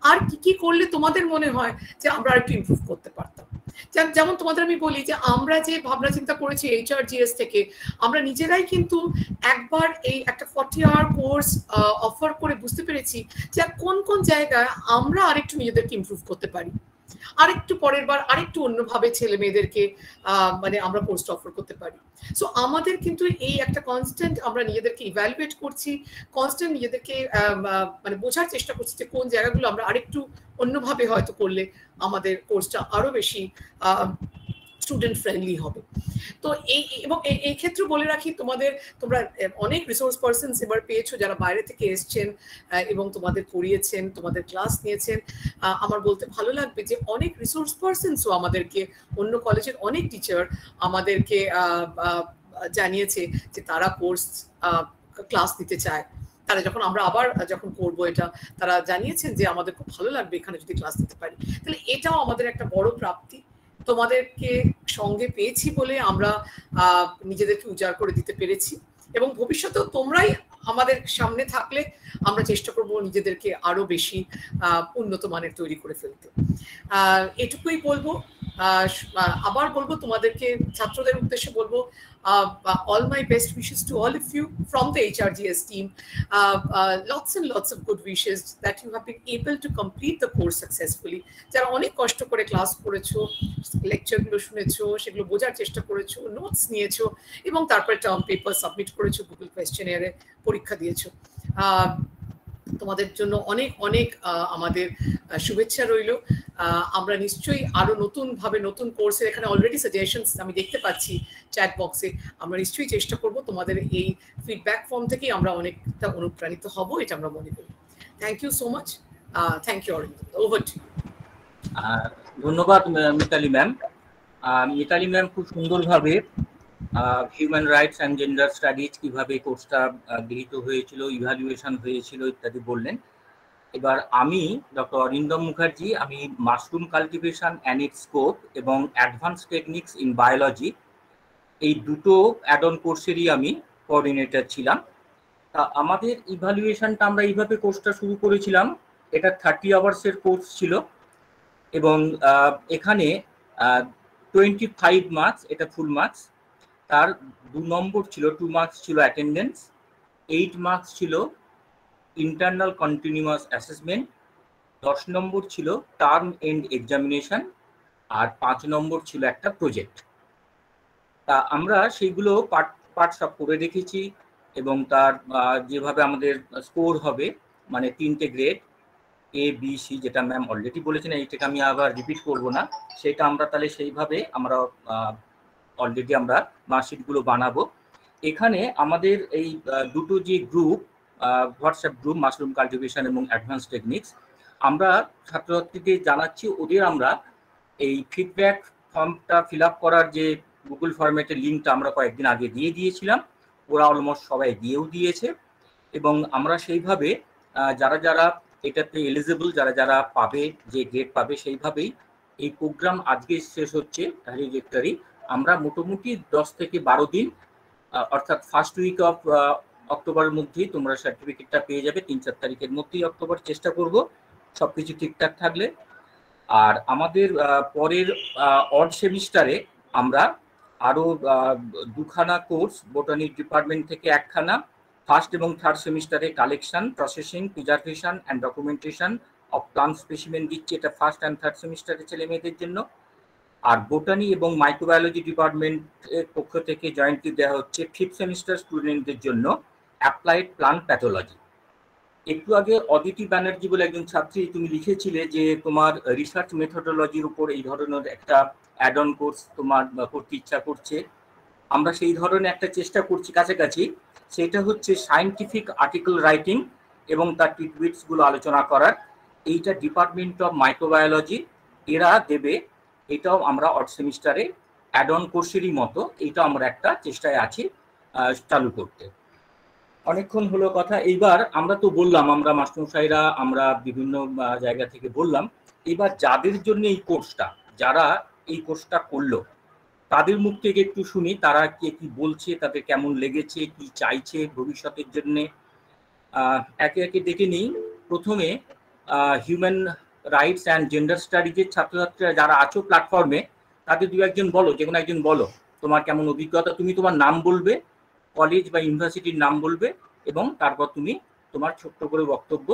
Speaker 5: আর কি করলে তোমাদের মনে হয় যে আমরা আর একটু ইমপ্রুভ করতে পারতাম। যেমন তোমাদের আমি বলি যে আমরা যে ভাবনা চিন্তা করেছি HRGS থেকে, আমরা নিজেরাই কিন্তু একবার এই একটা 40-hour কোর্স অফার করে বুঝতে পেরেছি যে কোন কোন জায়গায় আমরা আরেকটু নিজেদেরকে ইমপ্রুভ করতে পারি, আরেকটু পরের বার আরেকটু অন্যভাবে ছেলে মেয়েদেরকে মানে আমরা কোর্সটা অফার করতে পারি। সো আমাদের কিন্তু এই একটা কনস্ট্যান্ট আমরা নিজেদেরকে ইভ্যালুয়েট করছি, কনস্ট্যান্ট নিজেদেরকে মানে বোঝার চেষ্টা করছি যে কোন জায়গাগুলো আমরা আরেকটু অন্যভাবে হয়তো করলে আমাদের কোর্সটা আরো বেশি স্টুডেন্ট ফ্রেন্ডলি হবে। তো এবং এই ক্ষেত্রে বলে রাখি, তোমরা অনেক রিসোর্স পার্সনস এবার পেয়েছো যারা বাইরে থেকে এসছেন এবং তোমাদের পড়িয়েছেন, তোমাদের ক্লাস নিয়েছেন। আমার বলতে ভালো লাগবে যে অনেক রিসোর্স পার্সনসও আমাদেরকে, অন্য কলেজের অনেক টিচার আমাদেরকে জানিয়েছে যে তারা ক্লাস নিতে চায়। তারা আমরা আবার যখন করবো এটা, তারা জানিয়েছেন যে আমাদের খুব ভালো লাগবে এখানে যদি ক্লাস নিতে পারি। তাহলে এটাও আমাদের একটা বড় প্রাপ্তি, তোমাদেরকে সঙ্গে পেয়েছি বলে আমরা নিজেদেরকে উজাড় করে দিতে পেরেছি, এবং ভবিষ্যতেও তোমরাই আমাদের সামনে থাকলে আমরা চেষ্টা করব নিজেদেরকে আরো বেশি উন্নত মানের তৈরি করে ফেলতে। এটুকুই বলবো। আবার বলবো তোমাদেরকে, ছাত্রদের উদ্দেশ্যে বলবো, all my best wishes to all of you from the HRGS team. Lots and lots of good wishes that you have been able to complete the course successfully. যারা অনেক কষ্ট করে ক্লাস করেছো, লেকচারগুলো শুনেছো, সেগুলো বোঝার চেষ্টা করেছো, নোটস নিয়েছো এবং তারপরে টার্ম পেপার সাবমিট করেছো, গুগল কোয়েশ্চেনিয়ারে পরীক্ষা দিয়েছো। তোমাদের জন্য অনেক অনেক আমাদের শুভেচ্ছা রইল। আমরা নিশ্চয়ই আরো নতুন ভাবে নতুন কোর্সের, এখানে অলরেডি সাজেশনস আমি দেখতে পাচ্ছি চ্যাট বক্সে, আমরা নিশ্চয়ই চেষ্টা করব তোমাদের এই ফিডব্যাক ফর্ম থেকেই আমরা অনেকটা অনুপ্রাণিত হব, এটা আমরা মনে করি। Thank you so much. Thank you Arinda, over to you.
Speaker 2: ধন্যবাদ মিতালি ম্যাম। মিতালি ম্যাম খুব সুন্দরভাবে human rights and gender studies কিভাবে কোর্সটা গৃহীত হয়েছিল, ইভ্যালুয়েশন হয়েছিল ইত্যাদি বললেন। এবার আমি ডক্টর অরিন্দম মুখার্জি, আমি mushroom cultivation and its scope এবং অ্যাডভান্স টেকনিক্স ইন বায়োলজি, এই দুটো অ্যাড অন কোর্সেরই আমি কোঅর্ডিনেটর ছিলাম। তা আমাদের ইভ্যালুয়েশনটা আমরা এইভাবে কোর্সটা শুরু করেছিলাম। এটা 30 আওয়ার্সের কোর্স ছিল এবং এখানে 25 মার্কস, এটা ফুল মার্কস। তার 2 নম্বর ছিল, 2 মার্কস ছিল অ্যাটেন্ডেন্স, 8 মার্কস ছিল ইন্টারনাল কন্টিনিউয়াস অ্যাসেসমেন্ট, 10 নম্বর ছিল টার্ম এন্ড এক্সামিনেশন, আর 5 নম্বর ছিল একটা প্রজেক্ট। তা আমরা সেইগুলো পার্ট সব করে রেখেছি এবং তার যেভাবে আমাদের স্কোর হবে, মানে 3টে গ্রেড A B C, যেটা ম্যাম অলরেডি বলেছেন, এইটাকে আমি আবার রিপিট করব না, সেটা আমরা তাহলে সেইভাবে আমরা অলরেডি আমরা মার্কশিটগুলো বানাবো। এখানে আমাদের এই দুটো যে group, WhatsApp group mushroom cultivation এবং অ্যাডভান্স টেকনিক্স, আমরা ছাত্রছাত্রীদের জানাচ্ছি, ওদের আমরা এই ফিডব্যাক ফর্মটা ফিল আপ করার যে গুগল ফরম্যাটের লিঙ্কটা আমরা কয়েকদিন আগে দিয়ে দিয়েছিলাম, ওরা অলমোস্ট সবাই দিয়েও দিয়েছে এবং আমরা সেইভাবে যারা যারা এটাতে এলিজিবল, যারা যারা পাবে, যে গ্রেড পাবে, সেইভাবেই এই প্রোগ্রাম আজকে শেষ হচ্ছে ট্রাজেক্টরি। আমরা মোটামুটি 10 থেকে 12 দিন, অর্থাৎ ফার্স্ট উইক অফ অক্টোবরের মধ্যেই তোমরা সার্টিফিকেটটা পেয়ে যাবে। 3-4 তারিখের মধ্যেই অক্টোবর চেষ্টা করব, সবকিছু ঠিকঠাক থাকলে। আর আমাদের পরের অড সেমিস্টারে আমরা আরো 2খানা কোর্স, বোটানি ডিপার্টমেন্ট থেকে 1খানা, ফার্স্ট এবং থার্ড সেমিস্টারে collection, processing, preservation and documentation of plant specimen দিচ্ছি, এটা ফার্স্ট অ্যান্ড থার্ড সেমিস্টারে ছেলে মেয়েদের জন্য। আর বোটানি এবং মাইক্রোবায়োলজি ডিপার্টমেন্টের পক্ষ থেকে জয়েন্টলি দেওয়া হচ্ছে 5th সেমিস্টার স্টুডেন্টদের জন্য অ্যাপ্লাইড প্লান্ট প্যাথোলজি। একটু আগে অদিতি ব্যানার্জি বলে একজন ছাত্রী, তুমি লিখেছিলে যে তোমার রিসার্চ মেথোডোলজির উপর এই ধরনের একটা অ্যাড অন কোর্স তোমার করতে ইচ্ছা করছে। আমরা সেই ধরনের একটা চেষ্টা করছি কাছাকাছি, সেটা হচ্ছে সায়েন্টিফিক আর্টিকেল রাইটিং এবং তার টিটবিটসগুলো আলোচনা করার। এইটা ডিপার্টমেন্ট অফ মাইক্রোবায়োলজি এরা দেবে, এটাও আমরা অড সেমিস্টারে অ্যাড অন কোর্সেরই মতো এটা আমরা একটা চেষ্টায় আছি চালু করতে। অনেকক্ষণ হলো কথা, এইবার আমরা তো বললাম, আমরা মাস্টারমশাইরা আমরা বিভিন্ন জায়গা থেকে বললাম, এবার যাদের জন্য এই কোর্সটা, যারা এই কোর্সটা করলো, তাদের মুখ থেকে একটু শুনি তারা কে কি বলছে, তাদের কেমন লেগেছে, কি চাইছে ভবিষ্যতের জন্য। একে একে দেখে নিই। প্রথমে হিউম্যান রাইটস অ্যান্ড জেন্ডার স্টাডিজের ছাত্রছাত্রীরা যারা আছো প্ল্যাটফর্মে, তাদের 2-1জন বলো, যে কোনো একজন বলো তোমার কেমন অভিজ্ঞতা। তুমি তোমার নাম বলবে, কলেজ বা ইউনিভার্সিটির নাম বলবে এবং তারপর তুমি তোমার ছোট্ট করে বক্তব্য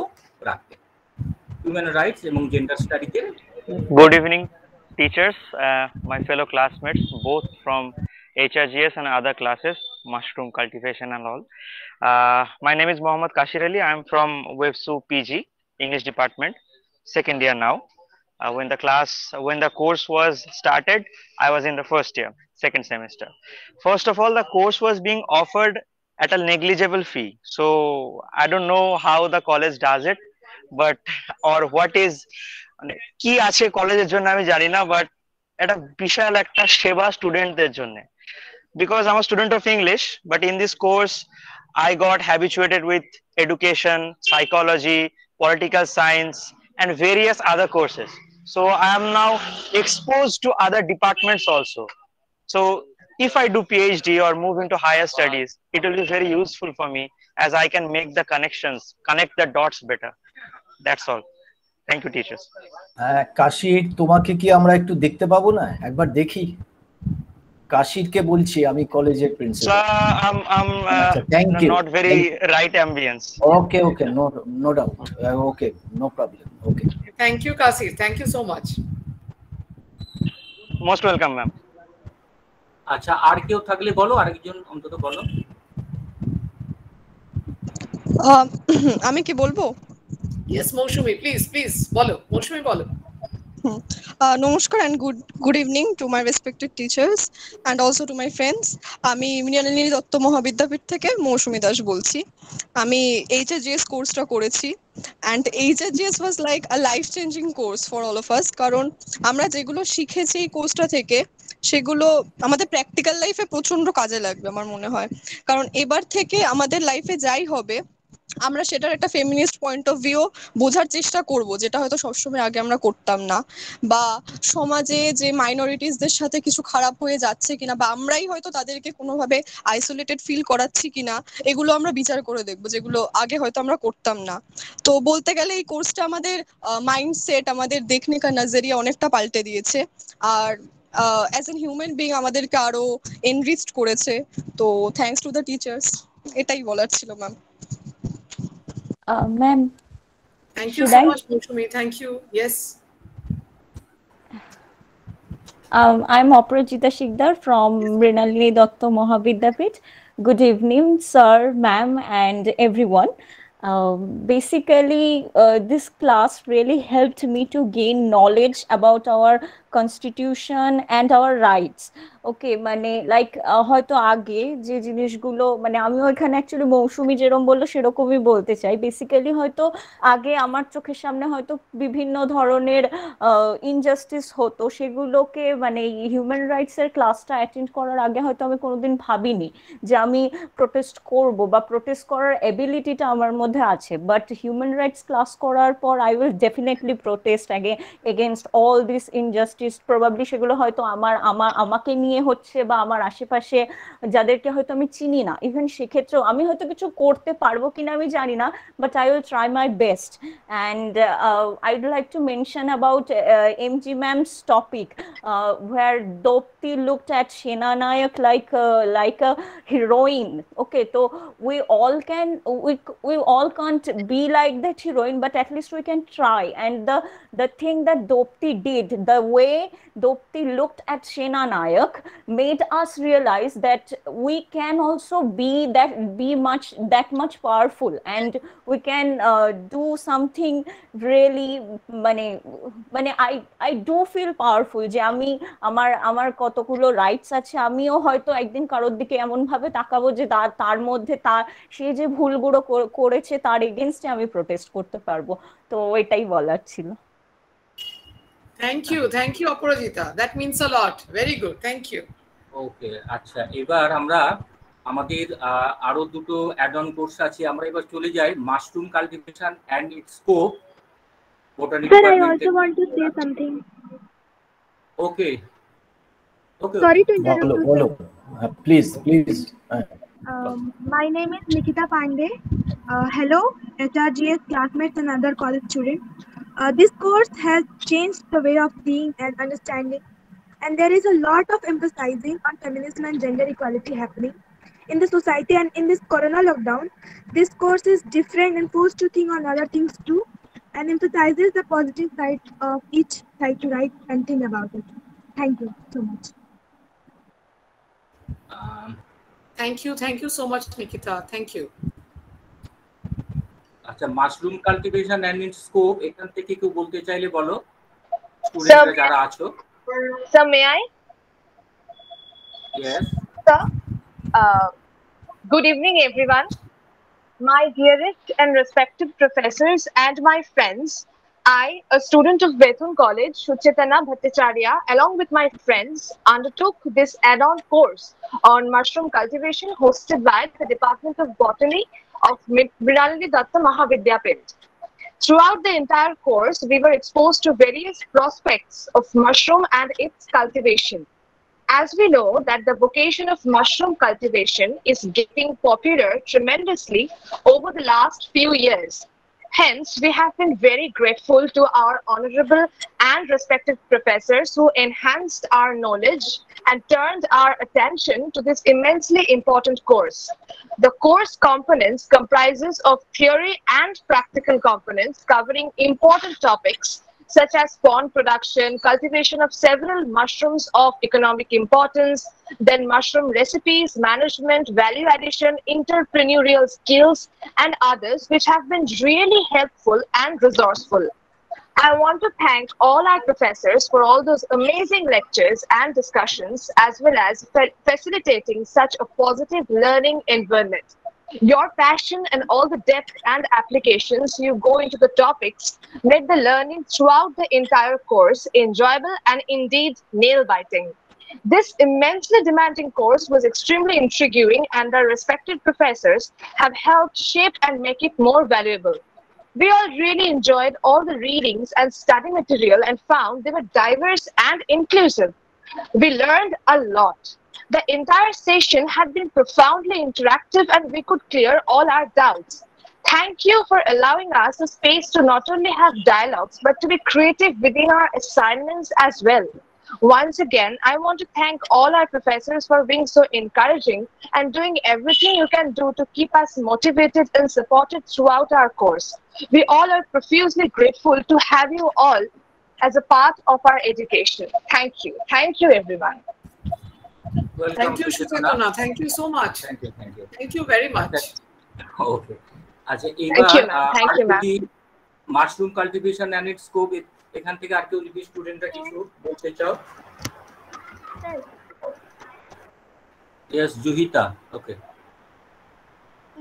Speaker 2: রাখবে। হিউম্যান রাইটস এবং gender স্টাডিজের।
Speaker 6: Good evening, teachers, my fellow classmates, both from HRGS and other classes, mushroom cultivation and all. My name is Mohammad Kashir Ali. I am from WebSU PG, English department, second year now. When the course was started, I was in the first year, second semester. First of all, the course was being offered at a negligible fee. So I don't know how the college does it, but or what is কি আছে কলেজের জন্য আমি জানি না, বাট এটা বিশাল একটা সেবা স্টুডেন্টদের জন্য। Because I'm a student of English, but in this course I got habituated with education, psychology, political science and various other courses. So I am now exposed to other departments also. So if I do PhD or move into higher studies, it will be very useful for me as I can make the connections, connect the dots better. That's all. Thank you, teachers.
Speaker 7: কাশির, তোমাকে কি আমরা একটু দেখতে পাবো না? একবার দেখি। কাশিরকে বলছি, আমি কলেজের principal.
Speaker 6: I'm not very right ambience.
Speaker 7: Okay, no doubt. Okay, no problem. Okay.
Speaker 5: Thank you, Kasir. Thank you so much.
Speaker 6: Most welcome, ma'am.
Speaker 2: আচ্ছা, আর কেউ থাকলে বলো, আরেকজন অন্তত বলো।
Speaker 8: আমি কি বলবো?
Speaker 5: Yes, Moushumi, please bolo. Moushumi bolo.
Speaker 8: Namaskar and good evening to my respected teachers and also to my friends. আমি মৃণালিনী দত্ত মহাবিদ্যাপীঠ থেকে মৌসুমী দাস বলছি। আমি HRGS কোর্সটা করেছি and HRGS was like a life changing course for all of us, কারণ আমরা যেগুলো শিখেছি এই কোর্সটা থেকে সেগুলো আমাদের প্র্যাকটিক্যাল লাইফে প্রচন্ড কাজে লাগবে আমার মনে হয়। কারণ এবার থেকে আমাদের লাইফে যাই হবে আমরা সেটার একটা ফেমিনিস্ট পয়েন্ট অফ ভিউ বোঝার চেষ্টা করব, যেটা হয়তো সবসময় আগে আমরা করতাম না, বা সমাজে যে মাইনরিটিসদের সাথে কিছু খারাপ হয়ে যাচ্ছে কিনা বা আমরাই হয়তো তাদেরকে কোনোভাবে আইসোলেটেড ফিল করাচ্ছি কিনা এগুলো আমরা বিচার করে দেখবো, যেগুলো আগে হয়তো আমরা করতাম না। তো বলতে গেলে এই কোর্সটা আমাদের মাইন্ডসেট, আমাদের দেখনে কা নজরিয়া অনেকটা পাল্টে দিয়েছে আর অ্যাজ এন হিউম্যান বিং আমাদেরকে আরো এনরিচড করেছে। তো থ্যাঙ্কস টু দ্য টিচার্স, এটাই বলার ছিল ma'am.
Speaker 9: Ma'am,
Speaker 5: thank you so much, Moushumi. Thank you. Yes.
Speaker 9: I'm Aparajita Shikdar from Mrinalini Datta Mohavidyapith. Good evening, sir, ma'am, and everyone. Basically, this class really helped me to gain knowledge about our constitution and our rights. ওকে, মানে লাইক হয়তো আগে যে জিনিসগুলো, মানে আমিও এখানে অ্যাকচুয়ালি মৌসুমি যেরকম বললো সেরকমই বলতে চাই। বেসিক্যালি হয়তো আগে আমার চোখের সামনে হয়তো বিভিন্ন ধরনের ইনজাস্টিস হতো, সেগুলোকে মানে হিউম্যান রাইটসের ক্লাসটা অ্যাটেন্ড করার আগে হয়তো আমি কোনোদিন ভাবিনি যে আমি প্রোটেস্ট করব বা প্রোটেস্ট করার এবিলিটিটা আমার মধ্যে আছে। বাট হিউম্যান রাইটস ক্লাস করার পর I will definitely protest against all this injustice. Probably সেগুলো হয়তো আমাকে নিয়ে হচ্ছে বা আমার আশেপাশে যাদেরকে হয়তো আমি চিনি না, ইভেন সেক্ষেত্রেও আমি হয়তো কিছু করতে পারবো কিনা আমি জানি না, but I will try my best. And I would like to mention about MG ma'am's topic where Dopti looked at Shena Nayak like a heroine. Okay, so we all can't be like that heroine, but at least we can try. And the thing that Dopti did, the way Dopti looked at Shena Nayak made us realize that we can also be that much powerful, and we can do something really মানে I do feel powerful যে আমি আমার কতগুলো রাইটস আছে, আমিও হয়তো একদিন কারোর দিকে এমন ভাবে তাকাবো যে তার মধ্যে সে যে ভুলগুলো করেছে তার এগেইনস্টে আমি প্রোটেস্ট করতে পারবো। তো এটাই বলার ছিল।
Speaker 5: Thank you, Aparajita. That means a lot. Very good. Thank you.
Speaker 2: ওকে, আচ্ছা, এবার আমরা আমাদের আরো দুটো অ্যাড অন কোর্স আছে, আমরা এবার চলে যাই mushroom cultivation and its scope botany
Speaker 10: Sir, I
Speaker 2: department.
Speaker 10: also want to say something.
Speaker 2: Okay.
Speaker 10: Sorry to interrupt you.
Speaker 7: Bolo. Please.
Speaker 10: My name is Nikita Pandey. Hello, HRGS classmates and other college students. This course has changed the way of seeing and understanding, and there is a lot of emphasizing on feminism and gender equality happening in the society. And in this corona lockdown, this course is different and forced to think on other things too, and emphasizes the positive side of each side to write and think about it. Thank you so much.
Speaker 5: Thank you so much, Nikita. Thank you.
Speaker 2: আচ্ছা, mushroom cultivation and its scope, এখান থেকে কেউ বলতে চাইলে বলো, স্টুডেন্টরা যারা আছো।
Speaker 11: Sir, may I?
Speaker 2: Yes.
Speaker 11: Sir, good evening, everyone. My dearest and respected professors and my friends, I, a student of Bethune College, Suchetana Bhattacharya, along with my friends, undertook this add-on course on mushroom cultivation hosted by the Department of Botany of Mrinalini Datta Mohavidyapith. Throughout the entire course, we were exposed to various prospects of mushroom and its cultivation. As we know that the vocation of mushroom cultivation is getting popular tremendously over the last few years. Hence, we have been very grateful to our honorable and respected professors who enhanced our knowledge and turned our attention to this immensely important course. The course components comprises of theory and practical components covering important topics such as spawn production, cultivation of several mushrooms of economic importance, then mushroom recipes, management, value addition, entrepreneurial skills, and others which have been really helpful and resourceful. I want to thank all our professors for all those amazing lectures and discussions, as well as facilitating such a positive learning environment. Your passion and all the depth and applications you go into the topics make the learning throughout the entire course enjoyable and indeed nail-biting. This immensely demanding course was extremely intriguing, and our respected professors have helped shape and make it more valuable. We all really enjoyed all the readings and study material and found they were diverse and inclusive. We learned a lot. The entire session had been profoundly interactive and we could clear all our doubts. Thank you for allowing us a space to not only have dialogues, but to be creative within our assignments as well. Once again, I want to thank all our professors for being so encouraging and doing everything you can do to keep us motivated and supported throughout our course. We all are profusely grateful to have you all as a part of our education. Thank you. Thank you, everyone.
Speaker 2: Welcome,
Speaker 5: Thank you, Shubhatana. Thank you so much.
Speaker 2: Thank you, thank you.
Speaker 5: Thank you very much.
Speaker 2: Okay. আচ্ছা
Speaker 11: Thank you, ma'am. Thank you, ma'am.
Speaker 2: Mushroom cultivation and its scope এখান থেকে আর কেউ যদি স্টুডেন্টরা কিছু বলতে চাও? Yes, Juhita. Okay.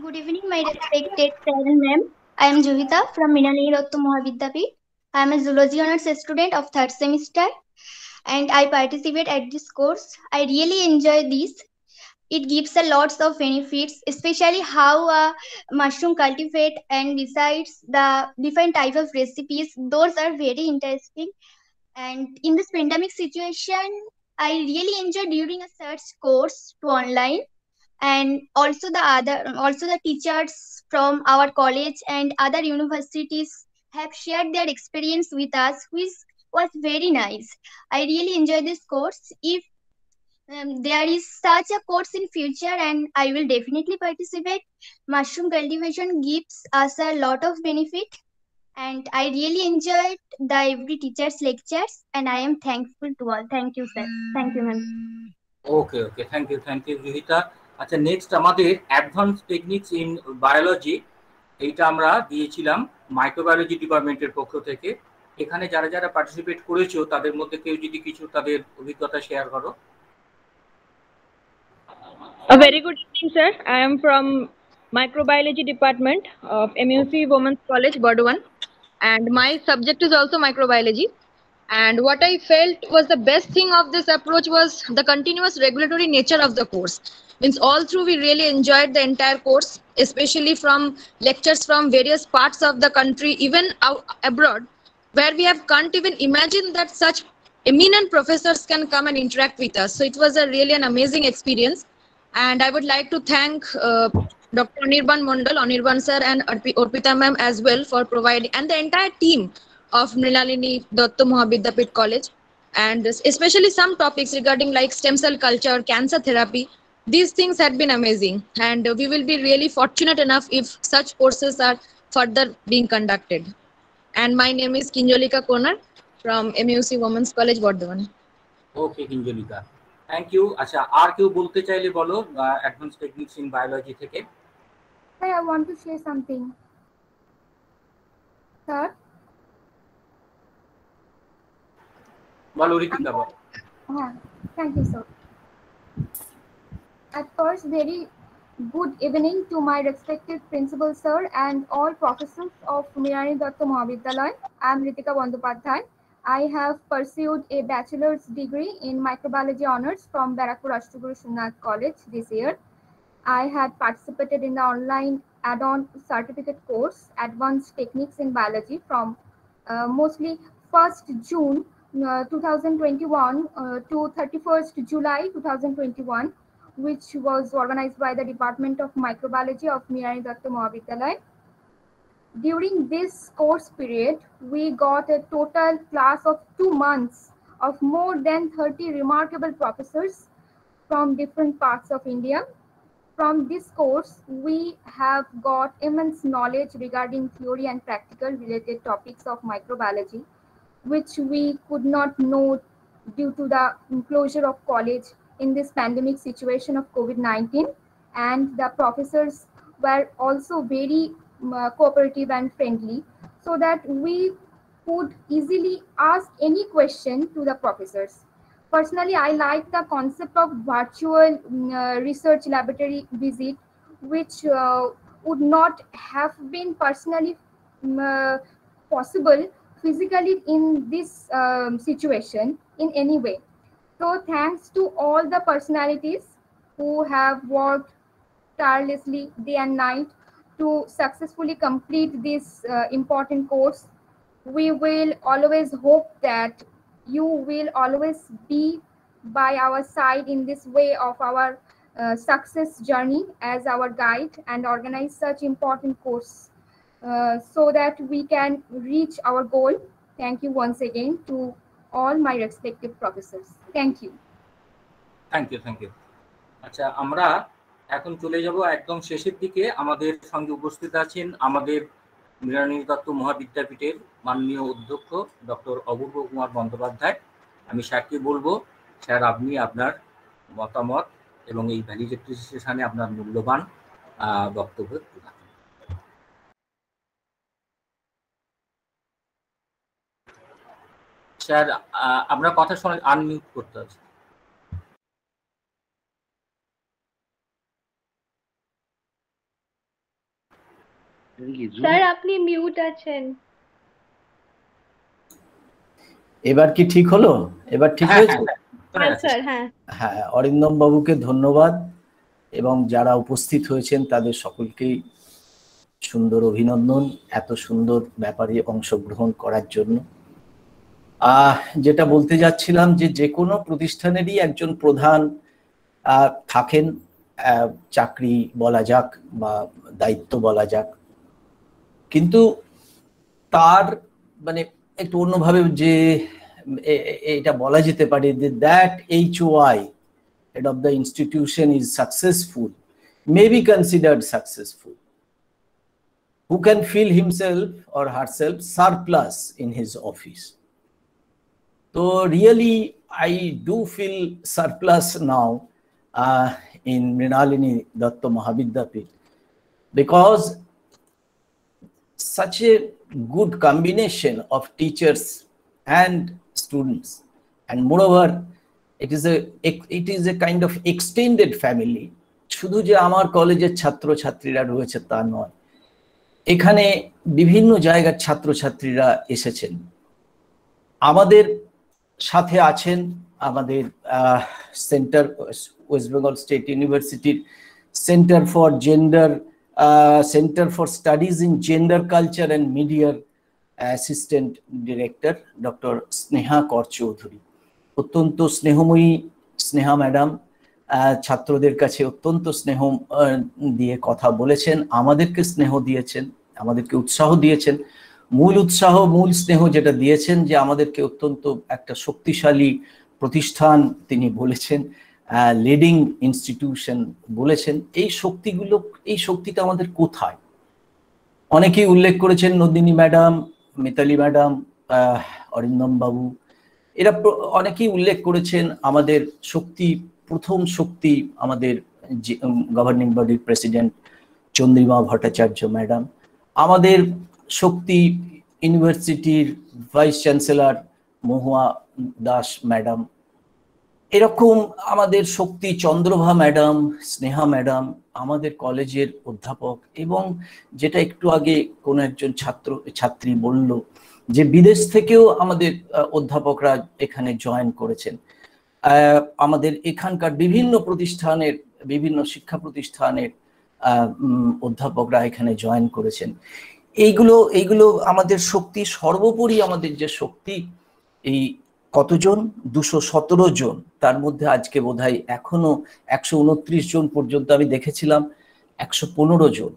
Speaker 12: Good evening, my respected sir and ma'am. I am Juhita from Mrinalini Dotto Mohabidyapeeth. I am a zoology honors student of 3rd semester and I participate at this course. I really enjoy this. It gives a lots of benefits, especially how mushroom cultivate, and besides the different type of recipes, those are very interesting. And in this pandemic situation, I really enjoyed during a search course to online, and also the teachers from our college and other universities have shared their experience with us, which was very nice. I really enjoyed this course. If there is such a course in future, and I will definitely participate. Mushroom cultivation gives us a lot of benefit, and I really enjoyed the every teacher's lectures, and I am thankful to all. Thank you, sir. Thank you, ma'am.
Speaker 2: Okay, thank you, Juhita. আচ্ছা, নেক্সট আমাদের অ্যাডভান্স টেকনিক্স ইন বায়োলজি, এইটা আমরা দিয়েছিলাম মাইক্রোবায়োলজি ডিপার্টমেন্টের পক্ষ থেকে। এখানে যারা যারা পার্টিসিপেট করেছো তাদের মধ্যে কেউ যদি কিছু তাদের অভিজ্ঞতা শেয়ার করো।
Speaker 13: A very good evening, sir. I am from microbiology department of MUC Women's College, Burdwan, and my subject is also microbiology. And what I felt was the best thing of this approach was the continuous regulatory nature of the course. Means all through we really enjoyed the entire course, especially from lectures from various parts of the country, even abroad, where we can't even imagine that such eminent professors can come and interact with us. So it was really an amazing experience. And I would like to thank Dr. Anirban Mondal, Anirban sir, and Orpita ma'am as well for providing, and the entire team of Mrinalini Dotto Mohabidyapeeth College, and especially some topics regarding like stem cell culture, cancer therapy. These things had been amazing, and we will be really fortunate enough if such courses are further being conducted. And my name is Kinjolika Konar from MUC Women's College, Burdwan.
Speaker 2: Okay, Kinjolika. Thank you. আচ্ছা, আর কেউ বলতে চাইলে বলো অ্যাডভান্স টেকনিক্স ইন বায়োলজি থেকে।
Speaker 14: Sir, I want to share something. Sir?
Speaker 2: বলো রিতিকা, বলো।
Speaker 14: Thank you, sir. At first, very good evening to my respected principal sir and all professors of Mrinalini Dotto Mohabidyapeeth. I am Ritika Bandopadhyay. I have pursued a bachelor's degree in microbiology honors from Barakpur Ashtaguru Shumnath College this year. I had participated in the online add-on certificate course, Advanced Techniques in Biology, from mostly 1st June 2021 to 31st July 2021, which was organized by the Department of Microbiology of Mirani Datta Mahavidyalaya. During this course period, we got a total class of 2 months of more than 30 remarkable professors from different parts of India. From this course, we have got immense knowledge regarding theory and practical related topics of microbiology, which we could not know due to the closure of college in this pandemic situation of COVID-19. And the professors were also very cooperative and friendly, so that we could easily ask any question to the professors. Personally, I like the concept of virtual research laboratory visit, which would not have been personally possible physically in this situation in any way. So thanks to all the personalities who have worked tirelessly day and night to successfully complete this important course. We will always hope that you will always be by our side in this way of our success journey as our guide, and organize such important course so that we can reach our goal. Thank you once again to all my respective professors. Thank you.
Speaker 2: Thank you, thank you. আচ্ছা, আমরা এখন চলে যাব একদম শেষের দিকে। আমাদের সঙ্গে উপস্থিত আছেন আমাদের মৃণালিনী দত্ত মহাবিদ্যাপীঠের মাননীয় অধ্যক্ষ ডক্টর অপূর্ব কুমার বন্দ্যোপাধ্যায়। আমি স্যারকে বলবো, স্যার আপনি আপনার মতামত এবং এই ভ্যালিডেটরি সেশনে আপনার মূল্যবান বক্তব্য রাখুন। স্যার, আপনার কথা শুনে আনমিউট করতে আছে।
Speaker 15: স্যার আপনি মিউট আছেন।
Speaker 7: এবার কি ঠিক হলো? এবার ঠিক হয়েছে?
Speaker 15: হ্যাঁ স্যার, হ্যাঁ
Speaker 7: হ্যাঁ, অরিন্দম বাবুকে ধন্যবাদ এবং যারা উপস্থিত হয়েছেন তাদের সকলকেই সুন্দর অভিনন্দন এত সুন্দর ব্যাপারে অংশগ্রহণ করার জন্য। যেটা বলতে যাচ্ছিলাম যে কোনো প্রতিষ্ঠানেরই একজন প্রধান থাকেন, চাকরি বলা যাক বা দায়িত্ব বলা যাক, কিন্তু তার মানে একটু অন্যভাবে যে এটা বলা যেতে পারে যে that HOI, head of the institution, is successful, may be considered successful, who can feel himself or herself surplus in his office. So really I do feel surplus now in Mrinalini Datta Mahavidyapith, because such a good combination of teachers and students, and moreover it is a kind of extended family. শুধু যে আমার কলেজের ছাত্রছাত্রীরা রয়েছে তা নয়, এখানে বিভিন্ন জায়গার ছাত্রছাত্রীরা এসেছেন। আমাদের সাথে আছেন আমাদের সেন্টার, ওয়েস্ট বেঙ্গল স্টেট ইউনিভার্সিটির centre for gender, centre for studies in gender culture and মিডিয়ার অ্যাসিস্ট্যান্ট ডিরেক্টর ডক্টর স্নেহা কর চৌধুরী। অত্যন্ত স্নেহময়ী স্নেহা ম্যাডাম ছাত্রদের কাছে অত্যন্ত স্নেহ দিয়ে কথা বলেছেন, আমাদেরকে স্নেহ দিয়েছেন, আমাদেরকে উৎসাহ দিয়েছেন। মূল উৎসাহ, মূল স্নেহ যেটা দিয়েছেন যে আমাদেরকে অত্যন্ত একটা শক্তিশালী প্রতিষ্ঠান তিনি বলেছেন, লিডিং ইনস্টিটিউশন বলেছেন। এই শক্তিগুলো, এই শক্তিটা আমাদের কোথায়? অনেকেই উল্লেখ করেছেন, নন্দিনী ম্যাডাম, মিতালি ম্যাডাম, অরিন্দম বাবু, এরা অনেকেই উল্লেখ করেছেন আমাদের শক্তি, প্রথম শক্তি আমাদের গভর্নিং বডির প্রেসিডেন্ট চন্দ্রিমা ভট্টাচার্য ম্যাডাম, আমাদের শক্তি ইউনিভার্সিটির ভাইস চ্যান্সেলর মহুয়া দাস ম্যাডাম, এরকম আমাদের শক্তি চন্দ্রভা ম্যাডাম, স্নেহা ম্যাডাম, আমাদের কলেজের অধ্যাপক, এবং যেটা একটু আগে কোনো একজন ছাত্রী বলল যে বিদেশ থেকেও আমাদের অধ্যাপকরা এখানে জয়েন করেছেন। আমাদের এখানকার বিভিন্ন প্রতিষ্ঠানের, বিভিন্ন শিক্ষা প্রতিষ্ঠানের অধ্যাপকরা এখানে জয়েন করেছেন। এইগুলো আমাদের শক্তি। সর্বোপরি আমাদের যে শক্তি, এই কতজন? 217 জন। তার মধ্যে আজকে বোধহয় এখনো 129 জন পর্যন্ত আমি দেখেছিলাম, 115 জন।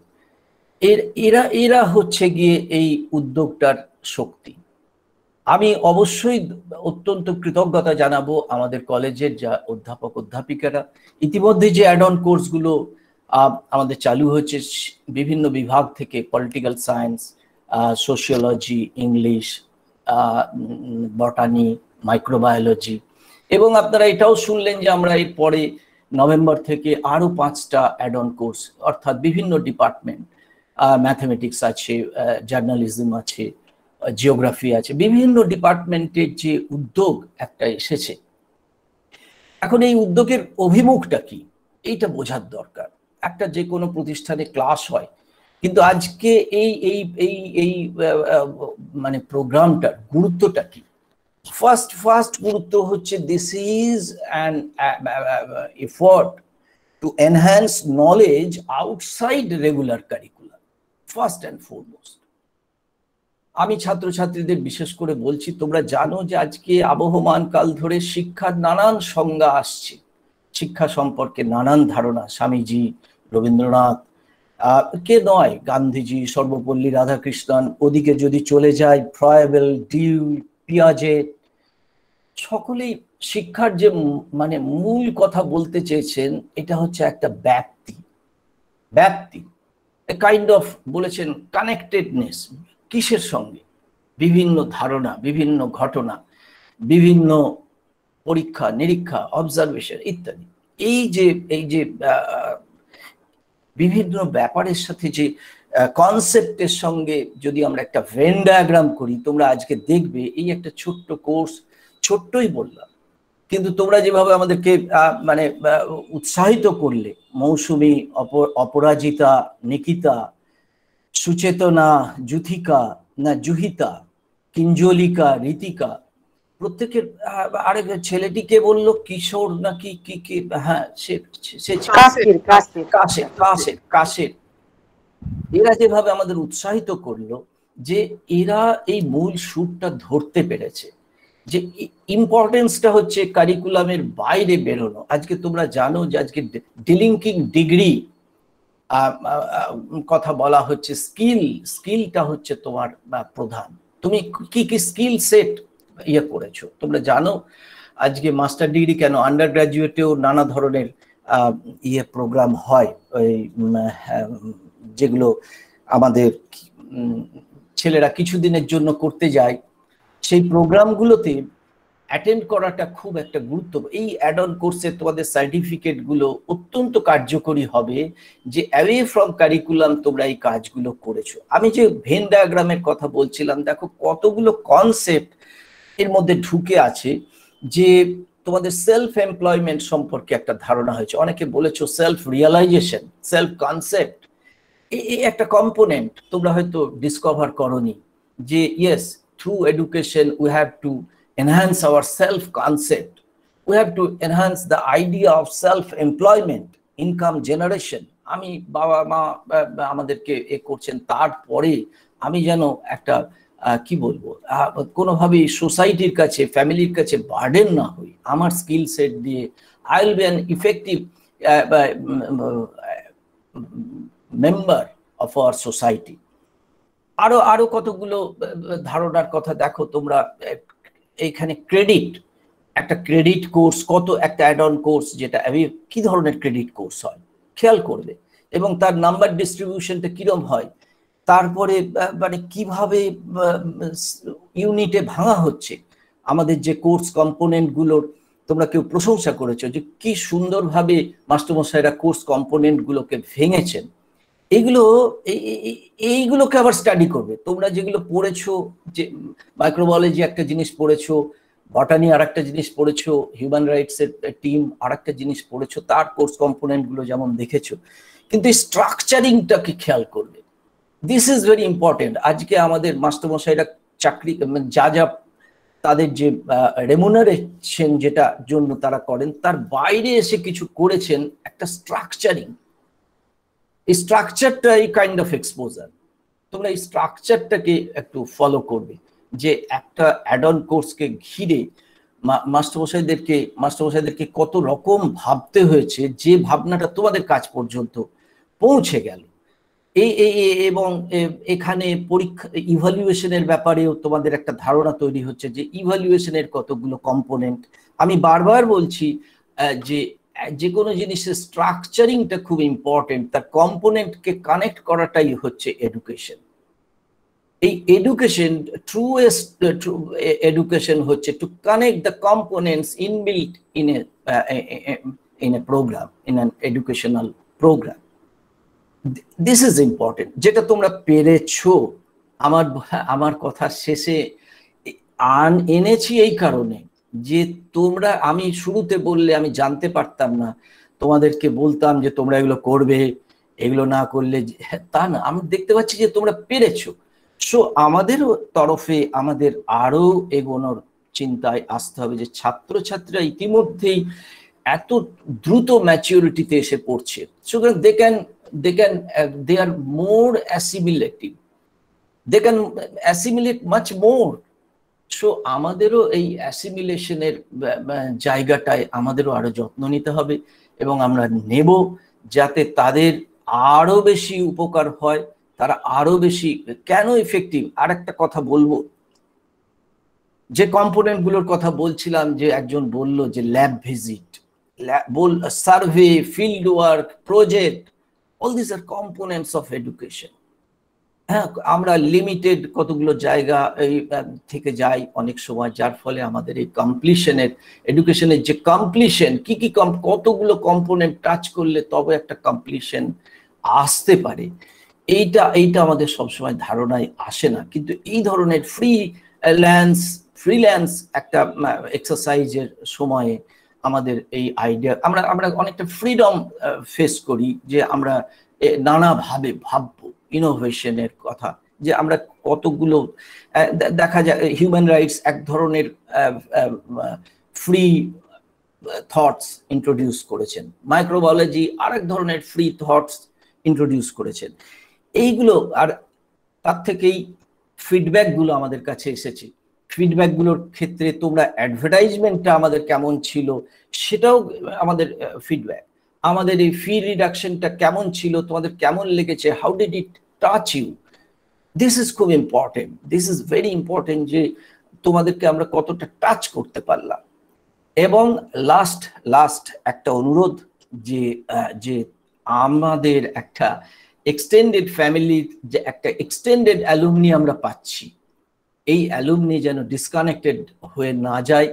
Speaker 7: এরা হচ্ছে গিয়ে এই উদ্যোগটার শক্তি। আমি অবশ্যই অত্যন্ত কৃতজ্ঞতা জানাবো আমাদের কলেজের যা অধ্যাপক অধ্যাপিকারা। ইতিমধ্যে যে অ্যাড অন কোর্সগুলো আমাদের চালু হয়েছে বিভিন্ন বিভাগ থেকে, political science, sociology, English, বটানি, microbiology, এবং আপনারা এটাও শুনলেন যে আমরা এর পরে নভেম্বর থেকে আরো 5টা অ্যাড অন কোর্স, অর্থাৎ বিভিন্ন ডিপার্টমেন্ট, ম্যাথমেটিক্স আছে, জার্নালিজম আছে, জিওগ্রাফি আছে, বিভিন্ন ডিপার্টমেন্টের যে উদ্যোগ একটা এসেছে। এখন এই উদ্যোগের অভিমুখটা কি এইটা বোঝার দরকার। একটা যে কোনো প্রতিষ্ঠানে ক্লাস হয়, কিন্তু আজকে এই এই এই এই মানে প্রোগ্রামটার গুরুত্বটা কি? ফার্স্ট গুরুত্ব হচ্ছে this is an effort to enhance knowledge outside regular curriculum, first and foremost. আমি ছাত্রছাত্রীদের বিশেষ করে বলছি, তোমরা জানো যে আজকে আবহমান কাল ধরে শিক্ষার নানান সংজ্ঞা আসছে, শিক্ষা সম্পর্কে নানান ধারণা। স্বামীজি, রবীন্দ্রনাথ, কে নয়, গান্ধীজি, সর্বপল্লী রাধাকৃষ্ণন, ওদিকে যদি চলে যায় ফ্রয়েবেল, ডিউ, পিয়াজেট, সকলেই শিক্ষার যে মানে মূল কথা বলতে চেয়েছেন এটা হচ্ছে একটা ব্যাপ্তি, কাইন্ড অফ বলেছেন কানেক্টেডনেস। কিসের সঙ্গে? বিভিন্ন ধারণা, বিভিন্ন ঘটনা, বিভিন্ন পরীক্ষা নিরীক্ষা, অবজারভেশন ইত্যাদি। এই যে বিভিন্ন ব্যাপারের সাথে যে কনসেপ্টের সঙ্গে যদি আমরা একটা ভেন ডায়াগ্রাম করি, তোমরা আজকে দেখবে এই একটা ছোট্ট কোর্স, ছোট্টই বললাম, কিন্তু তোমরা যেভাবে আমাদেরকে মানে উৎসাহিত করলে, মৌসুমী, অপরাজিতা, নিকিতা, সুচেতনা, জুহিতা, কিঞ্জলিকা, রীতিকা, প্রত্যেকের আরেক ছেলেটিকে বললো কিশোর নাকি কি, হ্যাঁ সে কাশের। এরা যেভাবে আমাদের উৎসাহিত করলো যে এরা এই মূল সুরটা ধরতে পেরেছে, যে ইম্পর্টেন্সটা হচ্ছে কারিকুলামের বাইরে বেরোনো। আজকে তোমরা জানো যে আজকে ডিলিঙ্কিং ডিগ্রি কথা বলা হচ্ছে, স্কিলটা হচ্ছে তোমার প্রধান। তুমি কি স্কিল সেট করেছো তোমরা জানো। আজকে মাস্টার ডিগ্রি কেন, আন্ডার গ্রাজুয়েটেও নানা ধরনের প্রোগ্রাম হয়, ওই যেগুলো আমাদের ছেলেরা কিছুদিনের জন্য করতে যায়, সেই প্রোগ্রামগুলোতে অ্যাটেন্ড করাটা খুব একটা গুরুত্বপূর্ণ। এই অ্যাড অন কোর্সে তোমাদের সার্টিফিকেট গুলো অত্যন্ত কার্যকরী হবে, যে অ্যাওয়ে ফ্রম কারিকুলাম তোমরা এই কাজগুলো করেছো। আমি যে ভেন ডায়াগ্রামের কথা বলছিলাম, দেখো কতগুলো কনসেপ্ট এর মধ্যে ঢুকে আছে। যে তোমাদের সেলফ এমপ্লয়মেন্ট সম্পর্কে একটা ধারণা হয়েছে, অনেকে বলেছো সেলফ রিয়ালাইজেশন, সেলফ কনসেপ্ট, এই একটা কম্পোনেন্ট তোমরা হয়তো ডিসকভার করনি, যে yes, through education we have to enhance our self-concept. We have to enhance the idea of self-employment, income generation. আমি বাবা মা আমাদেরকে করছেন, তারপরে আমি যেন একটা কি বলবো, কোনোভাবেই সোসাইটির কাছে, ফ্যামিলির কাছে বার্ডেন না হই। আমার স্কিল সেট দিয়ে I will be an effective member of our society. আরো কতগুলো ধারণার কথা দেখো তোমরা। এইখানে ক্রেডিট, একটা ক্রেডিট কোর্স, কত একটা অ্যাড অন কোর্স, যেটা কি ধরনের ক্রেডিট কোর্স হয় খেয়াল করবে, এবং তার নাম্বার ডিস্ট্রিবিউশনটা কিরম হয়, তারপরে মানে কিভাবে ইউনিটে ভাঙা হচ্ছে। আমাদের যে কোর্স কম্পোনেন্ট গুলোর তোমরা কেউ প্রশংসা করেছো, যে কি সুন্দরভাবে মাস্টারমশাইরা কোর্স কম্পোনেন্ট গুলোকে ভেঙেছেন। এইগুলোকে আবার স্টাডি করবে। তোমরা যেগুলো পড়েছো, যে মাইক্রোবায়োলজি একটা জিনিস পড়েছো, বটানি আর একটা জিনিস পড়েছো, হিউম্যান রাইটস এর টিম আর একটা জিনিস পড়েছো, তার কোর্স কম্পোনেন্ট গুলো যেমন দেখেছো, কিন্তু এই স্ট্রাকচারিংটাকে খেয়াল করবে। This is very important. আজকে আমাদের মাস্টারমশাইরা চাকরি যা তাদের যে রেমুনারেশন যেটা জন্য তারা করেন, তার বাইরে এসে কিছু করেছেন, একটা স্ট্রাকচারিং। এই স্ট্রাকচারটা এই কাইন্ড অফ এক্সপোজার, তোমরা এই স্ট্রাকচারটাকে একটু ফলো করবে, যে একটা অ্যাড অন কোর্সকে ঘিরে মাস্টারমশাইদেরকে কত রকম ভাবতে হয়েছে, যে ভাবনাটা তোমাদের কাছ পর্যন্ত পৌঁছে গেল। এবং এখানে পরীক্ষা ইভালুয়েশনের ব্যাপারেও তোমাদের একটা ধারণা তৈরি হচ্ছে যে ইভালুয়েশনের কতগুলো কম্পোনেন্ট। আমি বারবার বলছি যে কোনো জিনিসের স্ট্রাকচারিংটা খুব ইম্পর্টেন্ট, তার কম্পোনেন্টকে কানেক্ট করাটাই হচ্ছে এডুকেশন। এই এডুকেশন ট্রুয়েস্ট এডুকেশন হচ্ছে to connect the components inbuilt in a program, in an educational program. This is important, যেটা তোমরা পেরেছো। আমার কথা শেষে এনেছি এই কারণে যে তোমরা, আমি শুরুতে বললে আমি জানতে পারতাম না, তোমাদেরকে বলতাম যে তোমরা এগুলো করবে, এগুলো না করলে তা না, আমি দেখতে পাচ্ছি যে তোমরা পেরেছো। সো আমাদেরও তরফে আমাদের আরো এগোনোর চিন্তায় আসতে হবে যে ছাত্রছাত্রীরা ইতিমধ্যেই এত দ্রুত ম্যাচিউরিটিতে এসে পড়ছে, সুতরাং they are more assimilative, they can assimilate much more. So আমাদেরও এই অ্যাসিমিলেশনের জায়গাটায় আমাদেরও আরো যত্ন নিতে হবে এবং আমরা নেব, যাতে তাদের আরো বেশি উপকার হয়, তারা আরো বেশি কেন ইফেক্টিভ। আর একটা কথা বলবো, যে কম্পোনেন্ট গুলোর কথা বলছিলাম, যে একজন বলল যে lab visit, survey, field work, project, all these are components of education. হ্যাঁ, আমরা লিমিটেড কতগুলো জায়গা থেকে যাই অনেক সময়, যার ফলে আমাদের এই কমপ্লিশনের, এডুকেশনের যে কমপ্লিশন, কি কতগুলো কম্পোনেন্ট টাচ করলে তবে একটা কমপ্লিশন আসতে পারে, এইটা আমাদের সবসময় ধারণায় আসে না। কিন্তু এই ধরনের ফ্রিল্যান্স একটা এক্সারসাইজের সময়ে আমাদের এই আইডিয়া, আমরা অনেকটা ফ্রিডম ফেস করি, যে আমরা নানাভাবে ভাববো ইনোভেশনের কথা, যে আমরা কতগুলো দেখা যায় হিউম্যান রাইটস এক ধরনের ফ্রি থটস ইন্ট্রোডিউস করেছেন, মাইক্রোবায়োলজি আরেক ধরনের ফ্রি থটস ইন্ট্রোডিউস করেছেন। এইগুলো আর তার থেকেই ফিডব্যাকগুলো আমাদের কাছে এসেছে। ফিডব্যাকগুলোর ক্ষেত্রে তোমরা অ্যাডভার্টাইজমেন্টটা আমাদের কেমন ছিল সেটাও আমাদের ফিডব্যাক, আমাদের এই ফি রিডাকশনটা কেমন ছিল, তোমাদের কেমন লেগেছে, how did it touch you, this is খুব important, this is very important, যে তোমাদেরকে আমরা কতটা টাচ করতে পারলাম। এবং লাস্ট একটা অনুরোধ, যে আমাদের একটা এক্সটেন্ডেড ফ্যামিলির যে একটা এক্সটেন্ডেড অ্যালুমনি আমরা পাচ্ছি, এই অ্যালুমনি যেন ডিসকানেক্টেড হয়ে না যায়,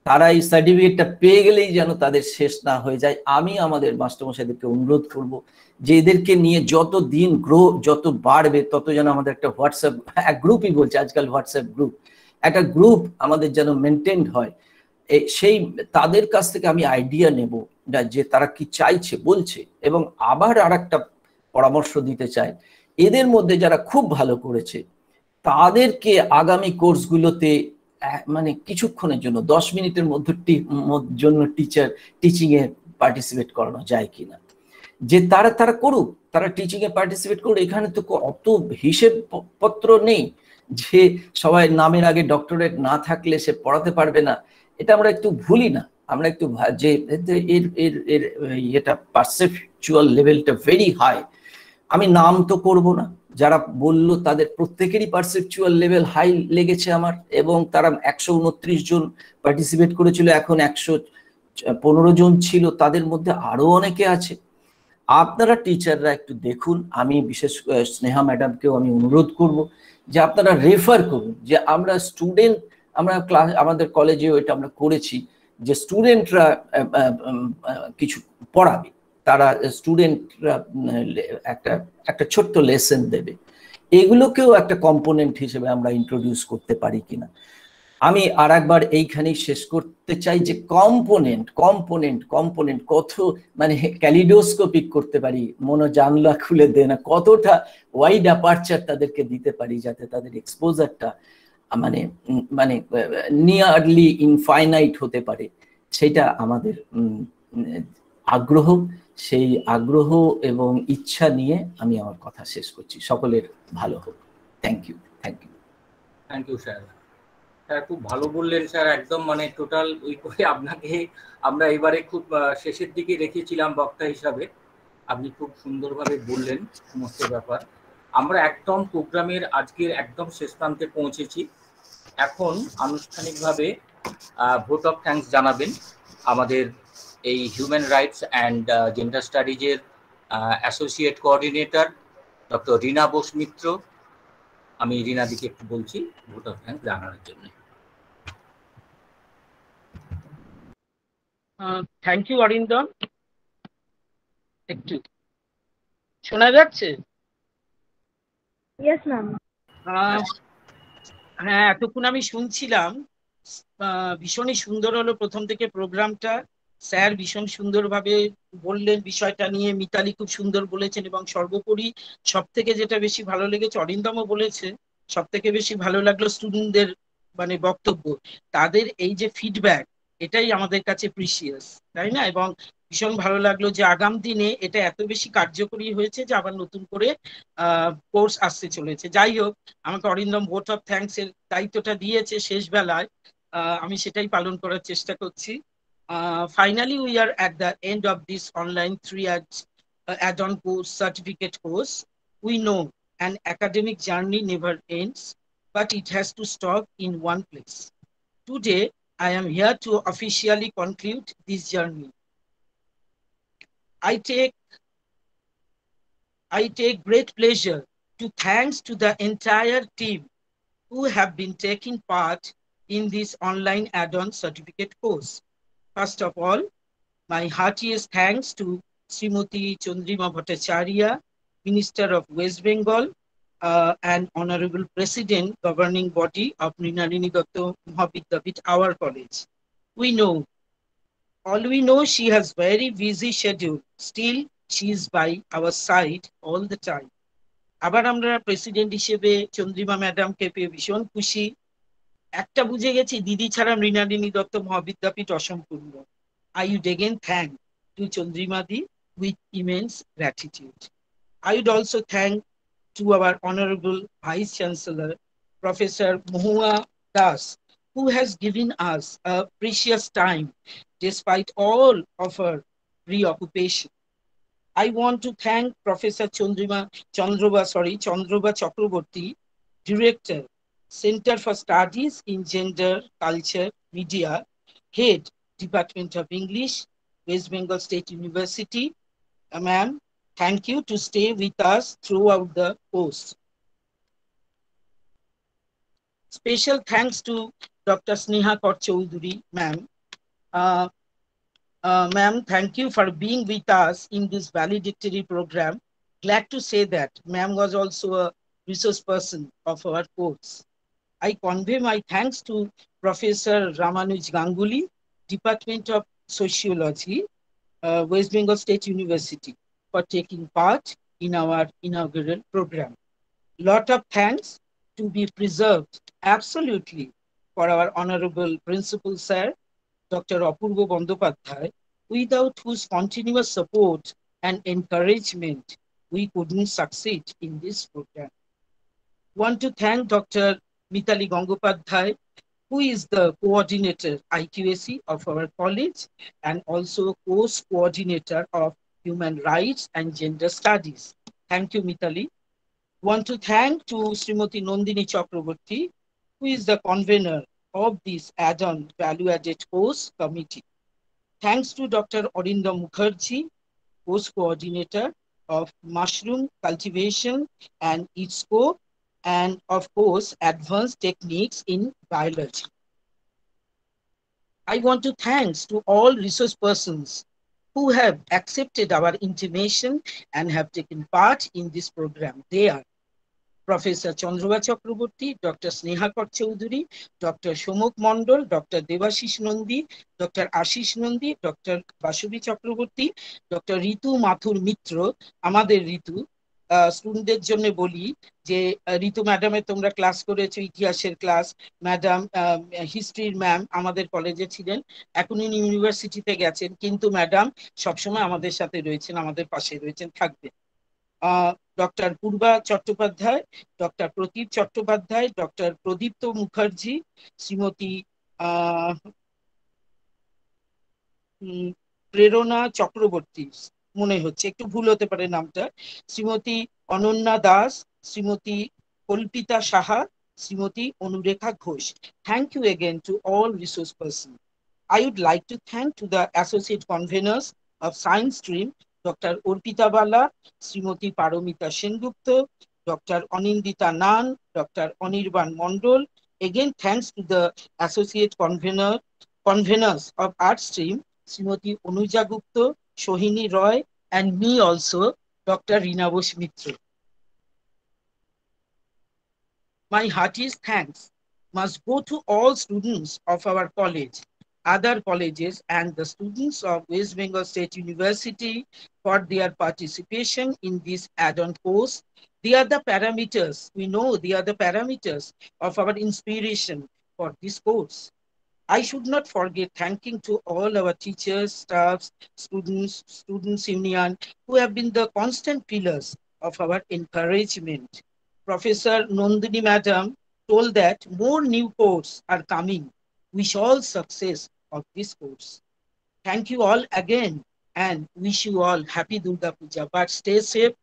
Speaker 7: তারা এই সার্টিফিকেটটা পেয়ে গেলেই যেন তাদের শেষ না হয়ে যায়। আমি আমাদের মাস্টারমশাইদেরকে অনুরোধ করব যে এদেরকে নিয়ে যত দিন যত বাড়বে, তত যেন আমাদের একটা হোয়াটসঅ্যাপ গ্রুপই বলছে আজকাল, হোয়াটসঅ্যাপ গ্রুপ, একটা গ্রুপ আমাদের যেন মেনটেন হয়। সেই তাদের কাছ থেকে আমি আইডিয়া নেব যে তারা কি চাইছে বলছে। এবং আবার আর একটা পরামর্শ দিতে চাই, এদের মধ্যে যারা খুব ভালো করেছে তাদেরকে আগামী কোর্সগুলোতে মানে কিছুক্ষণের জন্য 10 মিনিটের জন্য টিচিং এ পার্টিসিপেট করানো যায় কিনা, যে তারা করুক, তারা টিচিং এ পার্টিসিপেট করুক। এখানে তো অত হিসেব পত্র নেই যে সবাই নামের আগে ডক্টরেট না থাকলে সে পড়াতে পারবে না, এটা আমরা একটু ভুলি না। আমরা একটু যে এটা পারসেপচুয়াল লেভেলটা ভেরি হাই। আমি নাম তো করব না, যারা বলল তাদের প্রত্যেকেরই পারসেপচুয়াল লেভেল হাই লেগেছে আমার, এবং তারা 129 জন পার্টিসিপেট করেছিল, এখন 115 জন ছিল, তাদের মধ্যে আরো অনেকে আছে। আপনারা টিচাররা একটু দেখুন, আমি বিশেষ স্নেহা ম্যাডামকেও আমি অনুরোধ করব যে আপনারা রেফার করুন, যে আমরা ক্লাস, আমাদের কলেজেও এটা আমরা করেছি, যে স্টুডেন্টরা কিছু পড়াবে, তারা স্টুডেন্টরা একটা ছোট্ট লেসন দেবে, এগুলোকেও একটা কম্পোনেন্ট হিসেবে আমরা ইন্ট্রোডিউস করতে পারি কিনা। আমি আর একবার এইখানেই শেষ করতে চাই যে কম্পোনেন্ট কত মানে ক্যালিডোস্কোপিক করতে পারি, জানলা খুলে দেয় না, কতটা ওয়াইড অ্যাপারচার তাদেরকে দিতে পারি, যাতে তাদের এক্সপোজারটা মানে নিয়ারলি ইনফাইনাইট হতে পারে। সেটা আমাদের আগ্রহ, সেই আগ্রহ এবং ইচ্ছা নিয়ে আমি আমার কথা শেষ করছি। সকলের ভালো হোক। Thank you sir.
Speaker 2: স্যার খুব ভালো বললেন স্যার, একদম মানে টোটাল ওই করে আপনাকে আমরা এবারে খুব শেষের দিকে রেখেছিলাম বক্তা হিসাবে। আপনি খুব সুন্দরভাবে বললেন সমস্ত ব্যাপার। আমরা একদম প্রোগ্রামের আজকের একদম শেষ প্রান্তে পৌঁছেছি। এখন আনুষ্ঠানিকভাবে ভোট অফ থ্যাঙ্কস জানাবেন আমাদের এই হিউম্যান রাইটস অ্যান্ড জেন্ডার স্টাডিজের associate coordinator doctor Rina Bose Mitra. আমি রীনাদিকে একটু বলছি ভোট অফ থ্যাঙ্কস জানানোর জন্য।
Speaker 16: Thank you Arindam. একটু শোনা যাচ্ছে?
Speaker 15: Yes ma'am.
Speaker 16: হ্যাঁ, এতক্ষণ আমি শুনছিলাম, ভীষণই সুন্দর হলো প্রথম থেকে প্রোগ্রামটা। স্যার ভীষণ সুন্দরভাবে বললেন বিষয়টা নিয়ে, মিতালি খুব সুন্দর বলেছেন, এবং সর্বোপরি সব থেকে যেটা বেশি ভালো লেগেছে, অরিন্দমও বলেছে, সব থেকে বেশি ভালো লাগলো স্টুডেন্টদের মানে বক্তব্য, তাদের এই যে ফিডব্যাক, এটাই আমাদের কাছে প্রিসিয়াস, তাই না? এবং ভীষণ ভালো লাগলো যে আগাম দিনে এটা এত বেশি কার্যকরী হয়েছে যে আবার নতুন করে কোর্স আসতে চলেছে। যাই হোক, আমাকে অরিন্দম ভোট অফ থ্যাঙ্কস এর দায়িত্বটা দিয়েছে শেষ বেলায়, আমি সেটাই পালন করার চেষ্টা করছি। Finally, we are at the end of this online 3 add-on course certificate course. We know an academic journey never ends, but it has to stop in one place. Today, I am here to officially conclude this journey. I take great pleasure to thanks to the entire team who have been taking part in this online add-on certificate course. First of all, my heartiest thanks to Srimati Chandrima Bhattacharya, Minister of West Bengal, and Honorable President, Governing Body of Mrinalini Datta Mohabidyapith, our college. All we know, she has very busy schedule. Still, she is by our side all the time. আবার আমরা প্রেসিডেন্ট হিসেবে চন্দ্রিমা ম্যাডামকে পেয়ে ভীষণ খুশি। একটা বুঝে গেছি, দিদি ছাড়া মৃণালিনী দত্ত মহাবিদ্যাপীঠ অসম্পূর্ণ। I would again thank to Chandrima Di with immense gratitude. I would also thank to our Honorable Vice Chancellor, Professor Mohua Das, who has given us a precious time despite all of her preoccupation. I want to thank Professor Chandroba Chakraborty, Director, Center for Studies in Gender, Culture, Media, Head, Department of English, West Bengal State University. Ma'am, thank you to stay with us throughout the course. Special thanks to Dr. Sneha Kaur Choudhury, ma'am. Ma'am, thank you for being with us in this valedictory program. Glad to say that ma'am was also a resource person of our course. I convey my thanks to Professor Ramanuj Ganguly, Department of Sociology, West Bengal State University, for taking part in our inaugural program. Lot of thanks to be preserved absolutely for our Honorable Principal Sir, Dr. Apurva Bandyopadhyay, without whose continuous support and encouragement, we couldn't succeed in this program. Want to thank Dr. Mitali Gangopadhyay, who is the coordinator IQAC of our college and also course coordinator of Human Rights and Gender Studies. Thank you, Mitali. Want to thank to Srimati Nandini Chakraborty, who is the convener of this add-on value-added course committee. Thanks to Dr. Arindam Mukherjee, course coordinator of mushroom cultivation and its scope, and of course, advanced techniques in biology. I want to thanks to all resource persons who have accepted our intimation and have taken part in this program. They are Professor Chandroba Chakraborty, Dr. Sneha Kaur Choudhury, Dr. Shomuk Mondol, Dr. Devashish Nandi, Dr. Ashish Nandi, Dr. Bashavi Chakraborty, Dr. Ritu Mathur Mitro, আমাদের ঋতু। স্টুডেন্টদের জন্য বলি যে ঋতু ম্যাডামের তোমরা ক্লাস করেছো, ইতিহাসের ক্লাস, ম্যাডাম হিস্ট্রির ম্যাম আমাদের কলেজে ছিলেন, এখন উনি ইউনিভার্সিটিতে গেছেন, কিন্তু ম্যাডাম সবসময় আমাদের সাথে রয়েছেন, আমাদের পাশে রয়েছেন, থাকবেন। ডক্টর পূর্বা চট্টোপাধ্যায়, ডক্টর প্রদীপ চট্টোপাধ্যায়, ডক্টর প্রদীপ্ত মুখার্জি, শ্রীমতী প্রেরণা চক্রবর্তী, মনে হচ্ছে একটু ভুল হতে পারে নামটা, Shrimati Ananya Das, Shrimati Kalpita Saha, Shrimati অনুরেখা Ghosh. Thank you again to all resource persons. I would like to thank to the associate conveners of science stream, Dr. Orpita Bala, Srimati Paramita Sengupta, Dr. Anindita Nan, Dr. Anirban Mondol. Again, thanks to the associate conveners of art stream, Srimati Anuja Gupta, Sohini Roy, and me also, Dr. Rina Bosh Mitra. My heartiest thanks must go to all students of our college, other colleges, and the students of West Bengal State University for their participation in this add-on course. They are the parameters, we know they are the parameters of our inspiration for this course. I should not forget thanking to all our teachers, staffs, students union, who have been the constant pillars of our encouragement. Professor Nandini Madam told that more new courses are coming. Wish all success of this course. Thank you all again and wish you all happy Durga Puja. But stay safe,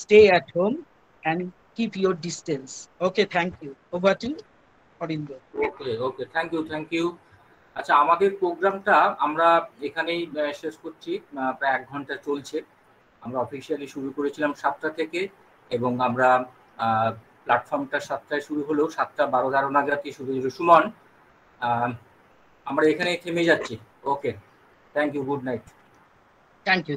Speaker 16: stay at home and keep your distance. Okay, thank you. Over to Orindo.
Speaker 2: Okay, thank you. আচ্ছা, আমাদের প্রোগ্রামটা আমরা এখানেই শেষ করছি, প্রায় 1 ঘন্টা চলছে। আমরা অফিসিয়ালি শুরু করেছিলাম 7টা থেকে এবং আমরা প্ল্যাটফর্মটা 7টায় শুরু হলেও 7:12 নাগাদ শুরু হলো। সুমন, আমরা এখানেই থেমে যাচ্ছি। Okay, thank you, good night.
Speaker 16: Thank you.